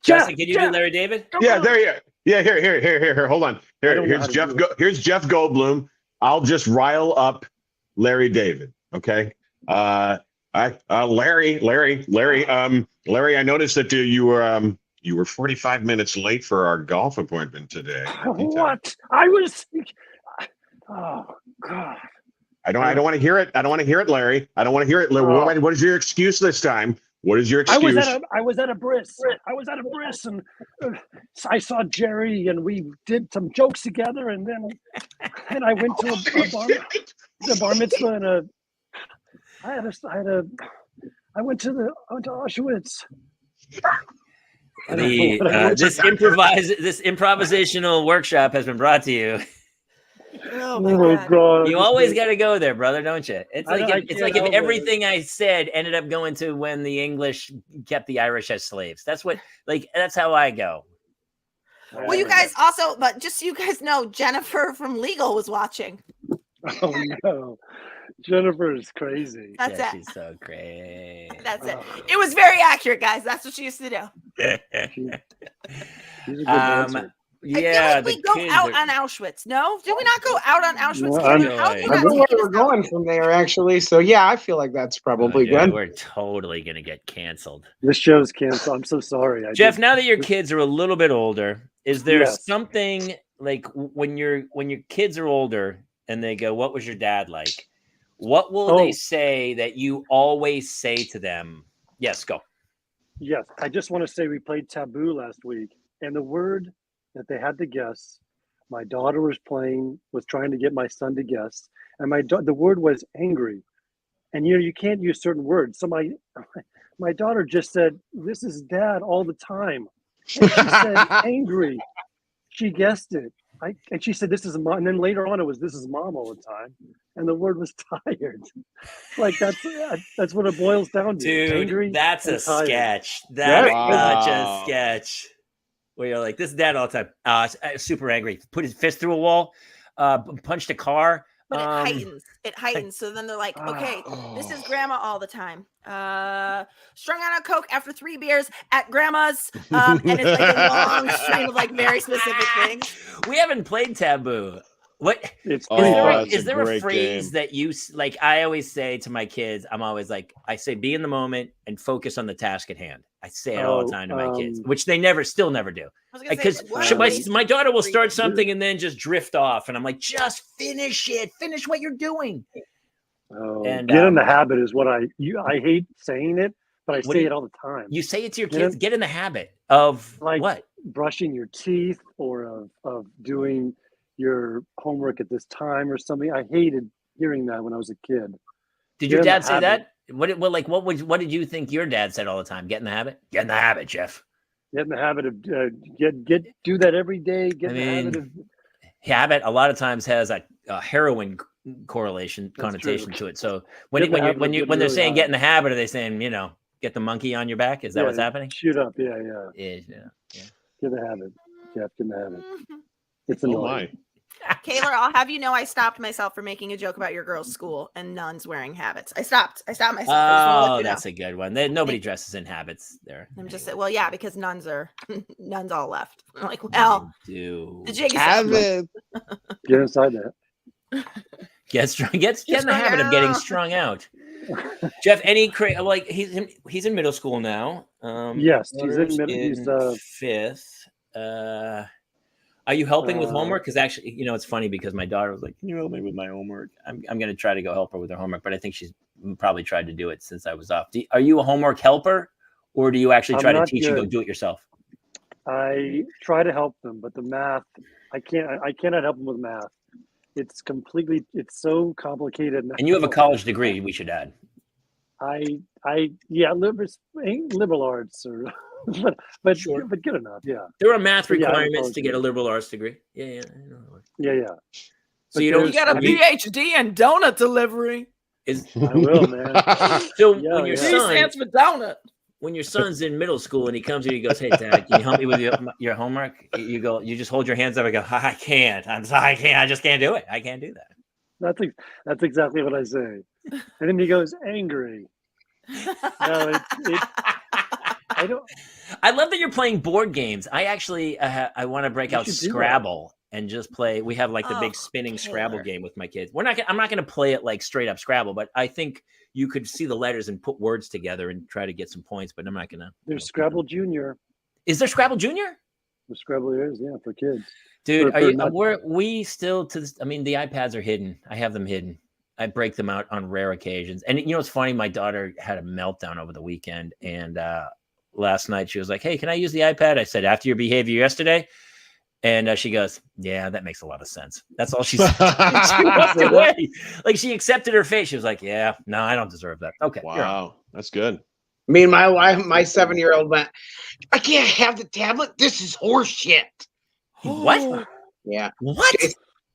B: Justin, can you do Larry David?
E: Yeah, there you are. Yeah, here. Hold on.
D: I don't know how
E: Here's
D: to
E: Jeff.
D: do it.
E: Here's Jeff Goldblum. I'll just rile up Larry David. Okay. Larry. I noticed that you were 45 minutes late for our golf appointment today.
D: What? I was. Oh God.
E: I don't want to hear it. I don't want to hear it, Larry. I don't want to hear it. What is your excuse this time? What is your excuse?
D: I was at a bris. And I saw Jerry, and we did some jokes together, and I went to a bar mitzvah, and I went to Auschwitz.
B: This improvisational workshop has been brought to you.
F: Oh
D: my God!
B: You always got to go there, brother, don't you? It's like if
D: always.
B: everything I said ended up going to when the English kept the Irish as slaves. That's how I go.
F: Well, you guys also, but just so you guys know, Jennifer from Legal was watching.
D: Oh no, Jennifer is crazy.
F: That's it.
B: She's so great.
F: That's it. It was very accurate, guys. That's what she used to do.
D: She's a good dancer.
B: Yeah,
F: I feel like we go out on Auschwitz. No, do we not go out on Auschwitz?
D: No,
F: Keenan? How
B: I
F: do you
C: I
F: not
C: know where
F: take
C: we're
F: us out?
C: going from there, actually. So yeah, I feel like that's probably good.
B: We're totally gonna get canceled.
D: This show's canceled. I'm so sorry.
B: Jeff, now that your kids are a little bit older, is there
D: Yes.
B: something like when your kids are older and they go, "What was your dad like?" What will they say that you always say to them? Yes, go.
D: Yes, I just want to say we played Taboo last week, and the word that they had to guess, my daughter was trying to get my son to guess, and the word was angry, and you can't use certain words. So my daughter just said, "This is Dad all the time," and she said angry. She guessed it. And she said, "This is Mom," and then later on it was, "This is Mom all the time," and the word was tired. Like that's what it boils down to.
B: Dude,
D: angry.
B: that's a
D: and tired.
B: sketch. That's
E: Wow.
B: such a sketch. Where you're like, this is Dad all the time. Super angry. Put his fist through a wall. Punched a car.
F: But it heightens. So then they're like, okay, this is Grandma all the time. Strung on a Coke after 3 beers at Grandma's. And it's like a long string of like very specific things.
B: We haven't played Taboo. What
D: It's
B: is there a phrase that you like? I always say to my kids, I say, be in the moment and focus on the task at hand. I say it all the time to my kids, which they still never do. Because my daughter will start something and then just drift off, and I'm like, just finish it, finish what you're doing.
D: Oh,
B: And
D: get in the habit is what I hate saying it, but I
B: What do
D: say
B: you-
D: it all the time.
B: You say it to your
D: You know?
B: kids. Get in the habit of
D: Like
B: what?
D: brushing your teeth or of doing your homework at this time or something. I hated hearing that when I was a kid.
B: Did
D: Get
B: your
D: in the
B: dad say
D: habit.
B: that? What did you think your dad said all the time? Get in the habit. Get in the habit, Jeff.
D: Get in the habit of do that every day. Get in the habit of.
B: Habit a lot of times has a heroin connotation
D: true.
B: to it. So
D: Get in the habit of
B: when
D: getting
B: they're
D: really
B: saying
D: high.
B: get in the habit, are they saying get the monkey on your back? Is that what's happening?
D: Shoot up. Yeah.
B: Yeah.
D: Get in the habit. Jeff, get in the habit. It's
E: Oh
D: annoying.
E: my.
F: Kaylor, I'll have you know I stopped myself from making a joke about your girls' school and nuns wearing habits. I stopped myself. I just wanna let
B: Oh,
F: you know.
B: that's a good one. Nobody dresses in habits there.
F: I'm just saying, well, yeah, because nuns all left. I'm like, well,
B: do
F: the jig is up.
C: Habit.
D: Get inside that.
B: get strong. Get in the habit of getting strung out. Jeff, like he's in middle school now.
D: Yes, he's in
B: daughter's
D: middle. He's
B: fifth. Are you helping with homework? Because actually, it's funny because my daughter was like, "Can you help me with my homework?" I'm going to try to go help her with her homework, but I think she's probably tried to do it since I was off. Are you a homework helper, or do you actually try to teach and go do it yourself?
D: I try to help them, but the math, I cannot help them with math. It's so complicated.
B: And you have a college degree, we should add.
D: Liberal arts or but
B: Sure.
D: but good enough. Yeah.
B: There are math
D: But yeah, I have a
B: requirements
D: college
B: to get a
D: degree.
B: liberal arts degree. Yeah.
D: Yeah.
B: So
D: But
B: you don't.
F: You got a PhD in donut delivery.
D: I will, man.
B: So
D: Yeah,
B: when your
D: yeah.
F: D
B: son,
F: stands for donut.
B: when your son's in middle school and he comes to you, he goes, "Hey, Dad, can you help me with your homework?" You just hold your hands up and go, "I can't. I'm sorry, I can't. I just can't do it. I can't do that."
D: That's exactly what I say. And then he goes angry. No, I don't.
B: I love that you're playing board games. I actually I want to break
D: You
B: out
D: should do that.
B: Scrabble and just play. We have like the big spinning Scrabble game with my kids. I'm not going to play it like straight up Scrabble, but I think you could see the letters and put words together and try to get some points. But I'm not going to.
D: There's Scrabble Junior.
B: Is there Scrabble Junior?
D: The Scrabble is for kids.
B: Dude,
D: For
B: we still to this? I mean, the iPads are hidden. I have them hidden. I break them out on rare occasions. And it's funny. My daughter had a meltdown over the weekend, and last night she was like, "Hey, can I use the iPad?" I said, "After your behavior yesterday." And she goes, "Yeah, that makes a lot of sense." That's all she said. She walked away. Like she accepted her fate. She was like, "Yeah, no, I don't deserve that." Okay.
E: Wow, that's good.
C: Me and my wife, my 7-year-old went, "I can't have the tablet. This is horse shit."
B: What?
C: Yeah.
B: What?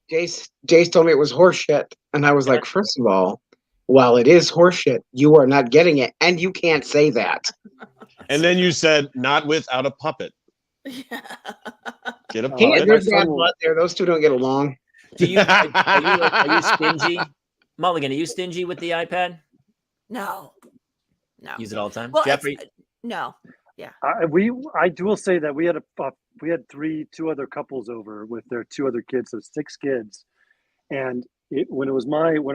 C: Jace told me it was horse shit. And I was like, first of all, while it is horse shit, you are not getting it. And you can't say that.
E: And then you said, "Not without a puppet."
F: Yeah.
E: Get a
C: Can't,
E: puppet.
C: there's bad blood there. Those two don't get along.
B: Are you stingy? Mulligan, are you stingy with the iPad?
F: No.
B: Use it all the time?
F: Well,
B: Jeffrey?
F: no. Yeah.
D: I will say that we had two other couples over with their 2 other kids, so 6 kids, and when I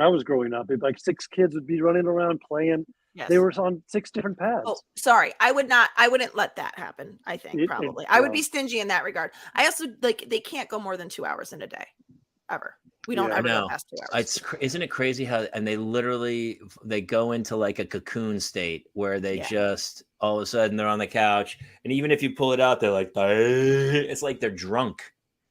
D: was growing up, like 6 kids would be running around playing.
F: Yes.
D: They were on 6 different pads.
F: Oh, sorry. I wouldn't let that happen. I think probably. I would be stingy in that regard. I also they can't go more than 2 hours in a day, ever. We don't ever go past 2 hours.
B: Isn't it crazy how and they go into like a cocoon state where they just all of a sudden they're on the couch, and even if you pull it out, they're like, it's like they're drunk.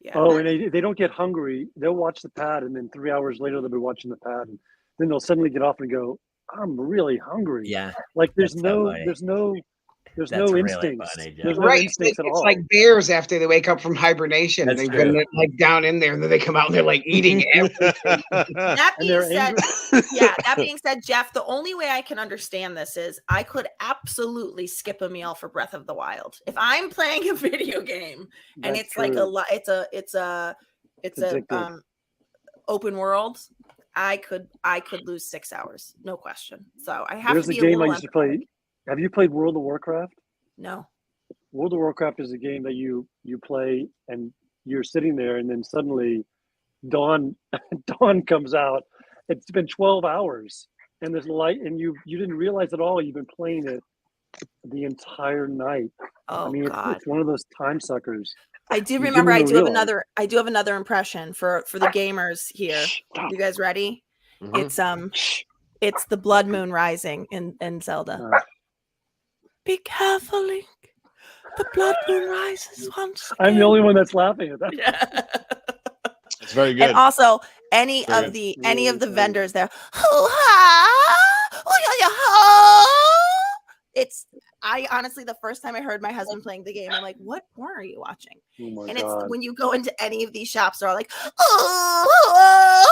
F: Yeah.
D: Oh, and they don't get hungry. They'll watch the pad, and then 3 hours later they'll be watching the pad, and then they'll suddenly get off and go, "I'm really hungry."
B: Yeah.
D: Like there's no instincts.
B: Funny,
D: there's no
C: Right.
D: instincts at
C: It's
D: all.
C: like bears after they wake up from hibernation.
B: That's
C: They've
B: true.
C: been like down in there, and then they come out and they're like eating everything.
F: That
D: And
F: being
D: they're
F: said,
D: angry.
F: that being said, Jeff, the only way I can understand this is I could absolutely skip a meal for Breath of the Wild. If I'm playing a video game and
D: That's
F: it's like
D: true.
F: it's a
D: addictive.
F: open world, I could lose 6 hours, no question. So I have
D: There's
F: to
D: a
F: be
D: game
F: a
D: I
F: little
D: used to play. Have you played World of Warcraft?
F: No.
D: World of Warcraft is a game that you play and you're sitting there, and then suddenly dawn comes out. It's been 12 hours, and there's light, and you didn't realize at all you've been playing it the entire night.
F: Oh,
D: I mean,
F: God.
D: it's one of those time suckers.
F: I do
D: You
F: remember
D: didn't
F: I
D: even
F: do have
D: realize.
F: another impression for the gamers here. You guys ready?
E: Mhm.
F: It's the blood moon rising in Zelda. Be careful, Link. The blood moon rises once
D: I'm the only one that's laughing at that.
F: Yeah.
E: It's very good.
F: And also, any
E: Very
F: of
E: good.
F: the vendors there, hoo-ha, hoo-ya-ya-ha. It's I honestly, the first time I heard my husband playing the game, I'm like, what porn are you watching?
D: Oh my
F: And
D: God.
F: it's when you go into any of these shops, they're all like, oh,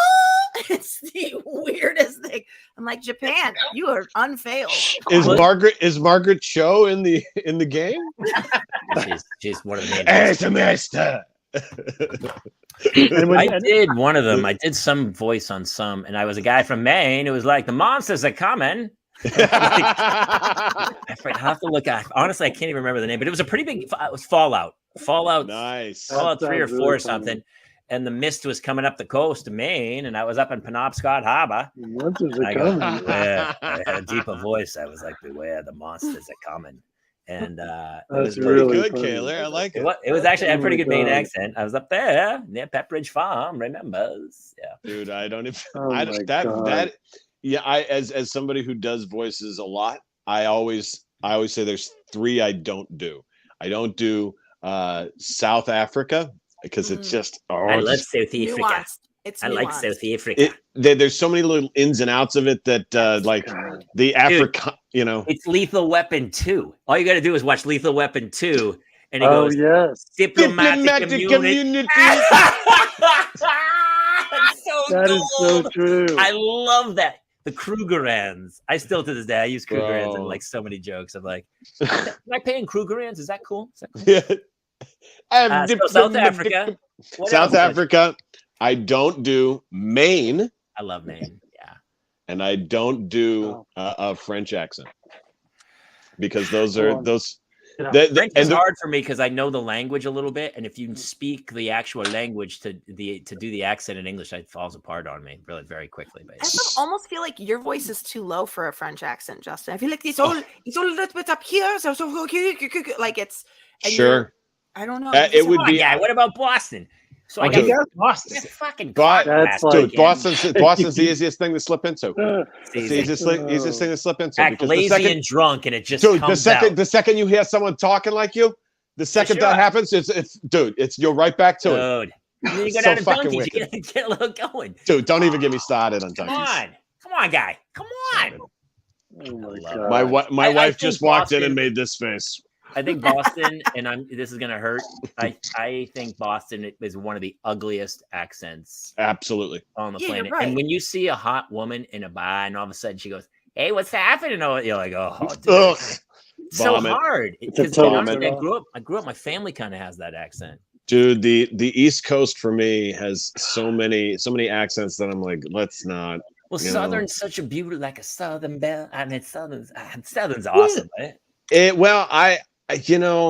F: it's the weirdest thing. I'm like, Japan, you are unfailed.
E: Is Margaret Cho in the game?
B: She's one of the main.
E: As a master.
B: I did one of them. I did some voice on some, and I was a guy from Maine who was like, "The monsters are coming." I have to look at. Honestly, I can't even remember the name, but it was a pretty big. It was Fallout.
E: Nice.
B: Fallout 3 or 4 or something. And the mist was coming up the coast of Maine, and I was up in Penobscot Harbor.
D: Monsters
B: I
D: are
B: go,
D: coming.
B: "Beware." I had a deeper voice. I was like, "Beware, the monsters are coming." And it was
D: That's really
E: good,
D: funny.
E: Kaler. I like it.
B: It was actually I had a pretty
D: Oh my
B: good Maine
D: God.
B: accent. I was up there near Pepperidge Farm, remembers? Yeah.
E: Dude, I don't even
D: Oh
E: I
D: my
E: that
D: God.
E: that yeah, I as somebody who does voices a lot, I always say there's 3 I don't do. I don't do South Africa because it's just
B: I love South Africa.
F: Nuanced. It's
B: I like
F: nuanced.
B: South Africa.
E: there's so many little ins and outs of it that like the Africa, you know.
B: It's Lethal Weapon 2. All you got to do is watch Lethal Weapon 2, and it
D: Oh
B: goes
D: yes,
B: diplomatic community. It's so
D: that is so
B: gold.
D: true.
B: I love that. The Krugerrands. I still to this day I use Krugerrands in
E: Bro.
B: like so many jokes. I'm like, am I paying Krugerrands? Is that cool? Is that cool?
E: Yeah.
B: So South Africa. What
E: South
B: else?
E: Africa. I don't do Maine,
B: I love Maine. Yeah.
E: and I don't do a French accent because those are
D: Well,
E: those.
D: Yeah.
B: French is hard for me because I know the language a little bit, and if you speak the actual language to do the accent in English, it falls apart on me really very quickly. But
F: I almost feel like your voice is too low for a French accent, Justin. I feel like it's all a little bit up here, so like it's and
E: Sure.
F: I don't know.
E: It would be.
B: yeah. What about Boston? So I
C: He
B: got
C: does Boston.
B: yeah, fucking
D: That's like-
E: Dude, Boston's the easiest thing to slip into. It's the
B: easy.
E: easiest thing to slip into.
B: Act
E: Because
B: lazy and drunk, and it just
E: dude,
B: comes
E: the second you hear someone talking like you, the second
B: sure.
E: that happens, it's you're right back to it.
B: out. Dude, and then you go
E: So
B: down to
E: fucking
B: donkeys, you
E: wicked.
B: get a little going.
E: Dude, don't even get me started on
B: Come
E: donkeys.
B: on, guy, come on.
D: Oh my
B: love
D: God.
E: My
B: I
E: wife
B: think
E: just walked in
B: Boston-
E: and made this face.
B: I think Boston, and this is gonna hurt. I think Boston is one of the ugliest accents
E: Absolutely.
B: on the
F: Yeah, you're
B: planet.
F: right.
B: And when you see a hot woman in a bar, and all of a sudden she goes, "Hey, what's happening?" You're like, "Oh, dude.
E: Ugh.
B: It's so
E: Vomit.
B: hard."
D: It's a
B: Because
D: total
B: honestly, I
D: turn-off.
B: grew up. My family kind of has that accent.
E: Dude, the East Coast for me has so many accents that I'm like, let's not.
B: Well,
E: You know.
B: Southern's such a beauty, like a Southern belle. I mean, Southern's awesome, right?
E: You know,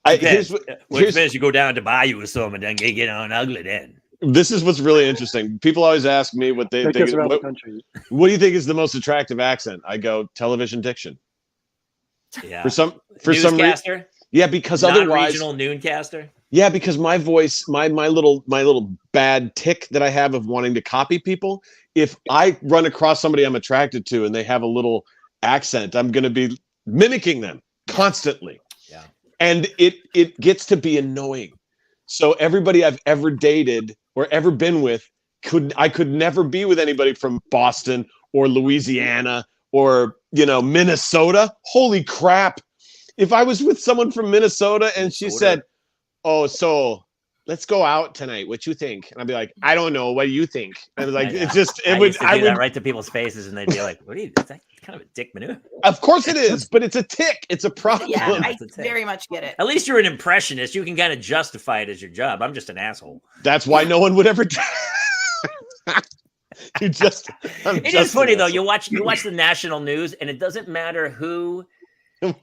E: I here's what-
B: Well, it's best you go down to Bayou or something and then get on ugly then.
E: this is what's really interesting. People always ask me what they
D: Take
E: think.
D: us around the country.
E: What do you think is the most attractive accent? I go television diction.
B: Yeah.
E: For some reason,
B: Newscaster?
E: yeah, because otherwise,
B: Non-regional nooncaster.
E: yeah, because my voice, my little bad tick that I have of wanting to copy people. If I run across somebody I'm attracted to and they have a little accent, I'm going to be mimicking them constantly.
B: Yeah.
E: And it gets to be annoying. So everybody I've ever dated or ever been with I could never be with anybody from Boston or Louisiana or, Minnesota. Holy crap. If I was with someone from Minnesota and she said, "Oh, so let's go out tonight. What you think?" And I'd be like, "I don't know. What do you think?" And it's like,
B: I know.
E: it's just,
B: I
E: it would,
B: used to do that right to people's faces, and they'd be like, "What are you? Is that kind of a dick maneuver?"
E: Of course it is, but it's a tick. It's a problem.
F: Yeah, I
B: That's a tick.
F: very much get it.
B: At least you're an impressionist. You can kind of justify it as your job. I'm just an asshole.
E: That's why no one would ever do. It
B: is funny though. You watch the national news, and it doesn't matter who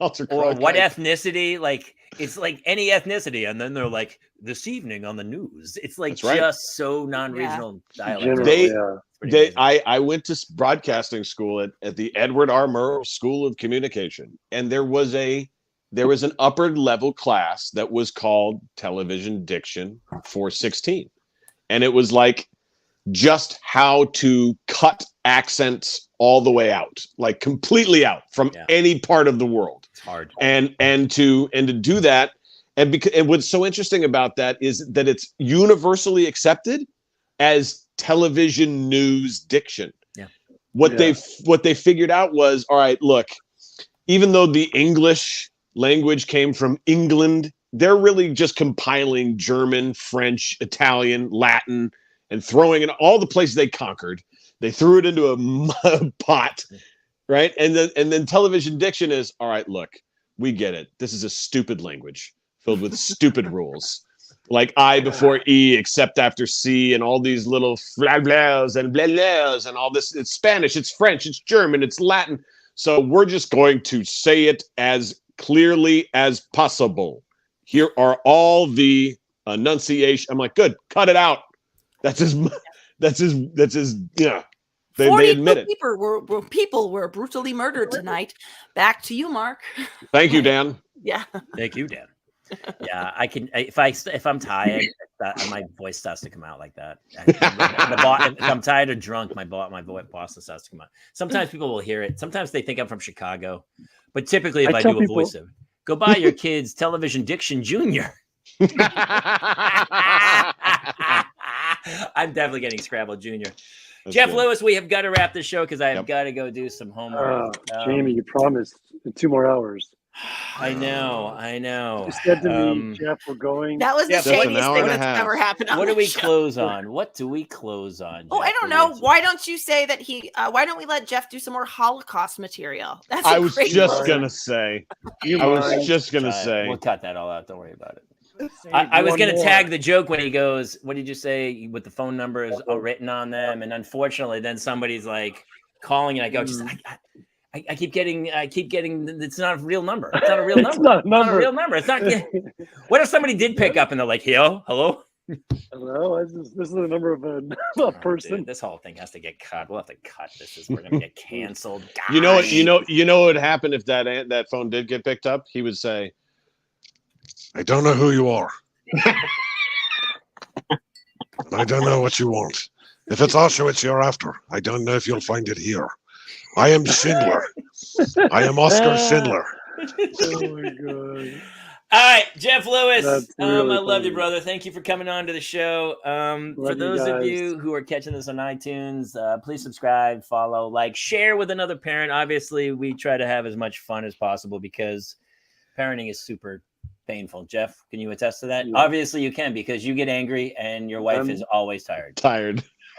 E: Walter
B: or
E: Cronkite.
B: what ethnicity. Like it's like any ethnicity, and then they're like this evening on the news. It's like
E: That's right.
B: just so non-regional dialect.
D: General,
E: They-
D: yeah.
B: Pretty amazing.
E: I went to broadcasting school at the Edward R. Murrow School of Communication, and there was an upper level class that was called Television Diction 416, and it was like just how to cut accents all the way out, like completely out from any part of the world.
B: It's hard.
E: And to do that, and what's so interesting about that is that it's universally accepted as television news diction. What they figured out was, all right, look, even though the English language came from England, they're really just compiling German, French, Italian, Latin, and throwing in all the places they conquered. They threw it into a pot, right? And then television diction is, all right, look, we get it. This is a stupid language filled with stupid rules. Like I before E, except after C, and all these little blahs and blahs and all this. It's Spanish, it's French, it's German, it's Latin. So we're just going to say it as clearly as possible. Here are all the enunciation. I'm like, good, cut it out. That's his. Yeah. They admit it.
F: People were brutally murdered tonight. Back to you, Mark.
E: Thank you, Dan.
F: Yeah.
B: Thank you, Dan. Yeah, I can. If I'm tired, my voice starts to come out like that. If I'm tired or drunk, my boss starts to come out. Sometimes people will hear it. Sometimes they think I'm from Chicago, but typically, if I do a voice of, go buy your kids Television Diction Junior. I'm definitely getting Scrabble Junior. That's Jeff good. Lewis, we have got to wrap this show because I've got to go do some homework.
D: Jamie, you promised in 2 more hours.
B: I know.
D: You said to me, Jeff, we're going.
F: That was the shadiest thing that's ever happened on
B: What do we
F: show.
B: close on? What do we close on?
F: Oh,
B: Jeff?
F: I don't know. Why don't you say that why don't we let Jeff do some more Holocaust material?
E: I was just going to say.
B: We'll cut that all out. Don't worry about it. I was going to tag the joke when he goes, what did you say? With the phone numbers written on them. And unfortunately, then somebody's like calling and I go, I keep getting, it's not a real number. It's not a real number. It's not a real number. It's not. What if somebody did pick up and they're like, hello?
D: Hello, this is the number of a person.
B: Dude, this whole thing has to get cut. We'll have to cut this. We're going to get canceled.
E: You know what would happen if that phone did get picked up? He would say,
H: I don't know who you are. I don't know what you want. If it's Auschwitz you're after, I don't know if you'll find it here. I am Schindler. I am Oscar Schindler.
D: Oh my god.
B: All right, Jeff Lewis.
D: Really
B: I love you, brother. Thank you for coming on to the show. For those of you who are catching this on iTunes, please subscribe, follow, like, share with another parent. Obviously, we try to have as much fun as possible because parenting is super painful. Jeff, can you attest to that? Yeah. Obviously, you can because you get angry and your wife is always tired.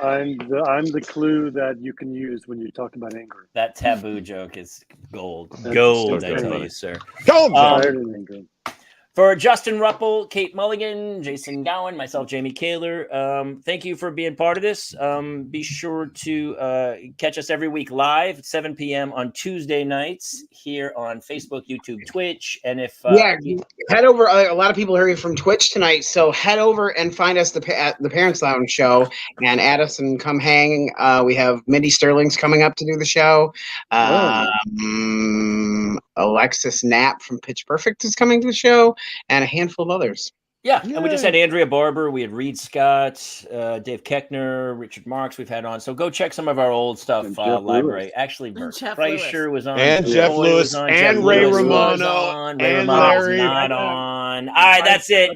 D: I'm the clue that you can use when you talk about anger.
B: That taboo joke is gold. Gold, I tell you, sir.
E: Gold.
B: For Justin Ruppel, Kate Mulligan, Jason Gowan, myself, Jamie Kaler, thank you for being part of this. Be sure to catch us every week live at 7 p.m. on Tuesday nights here on Facebook, YouTube, Twitch. And if
C: head over. A lot of people are here from Twitch tonight, so head over and find us at the Parents Lounge show and add us and come hang. We have Mindy Sterling's coming up to do the show. Alexis Knapp from Pitch Perfect is coming to the show, and a handful of others.
B: Yeah, and we just had Andrea Barber, we had Reed Scott, Dave Keckner, Richard Marks we've had on. So go check some of our old stuff library.
D: Lewis.
B: Actually, Bert Kreischer was on.
E: And Jeff Lewis and Ray Romano and Larry.
B: Not on. All right, that's it.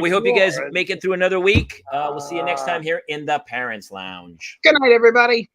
B: We hope you guys make it through another week. We'll see you next time here in the Parents Lounge.
C: Good night, everybody.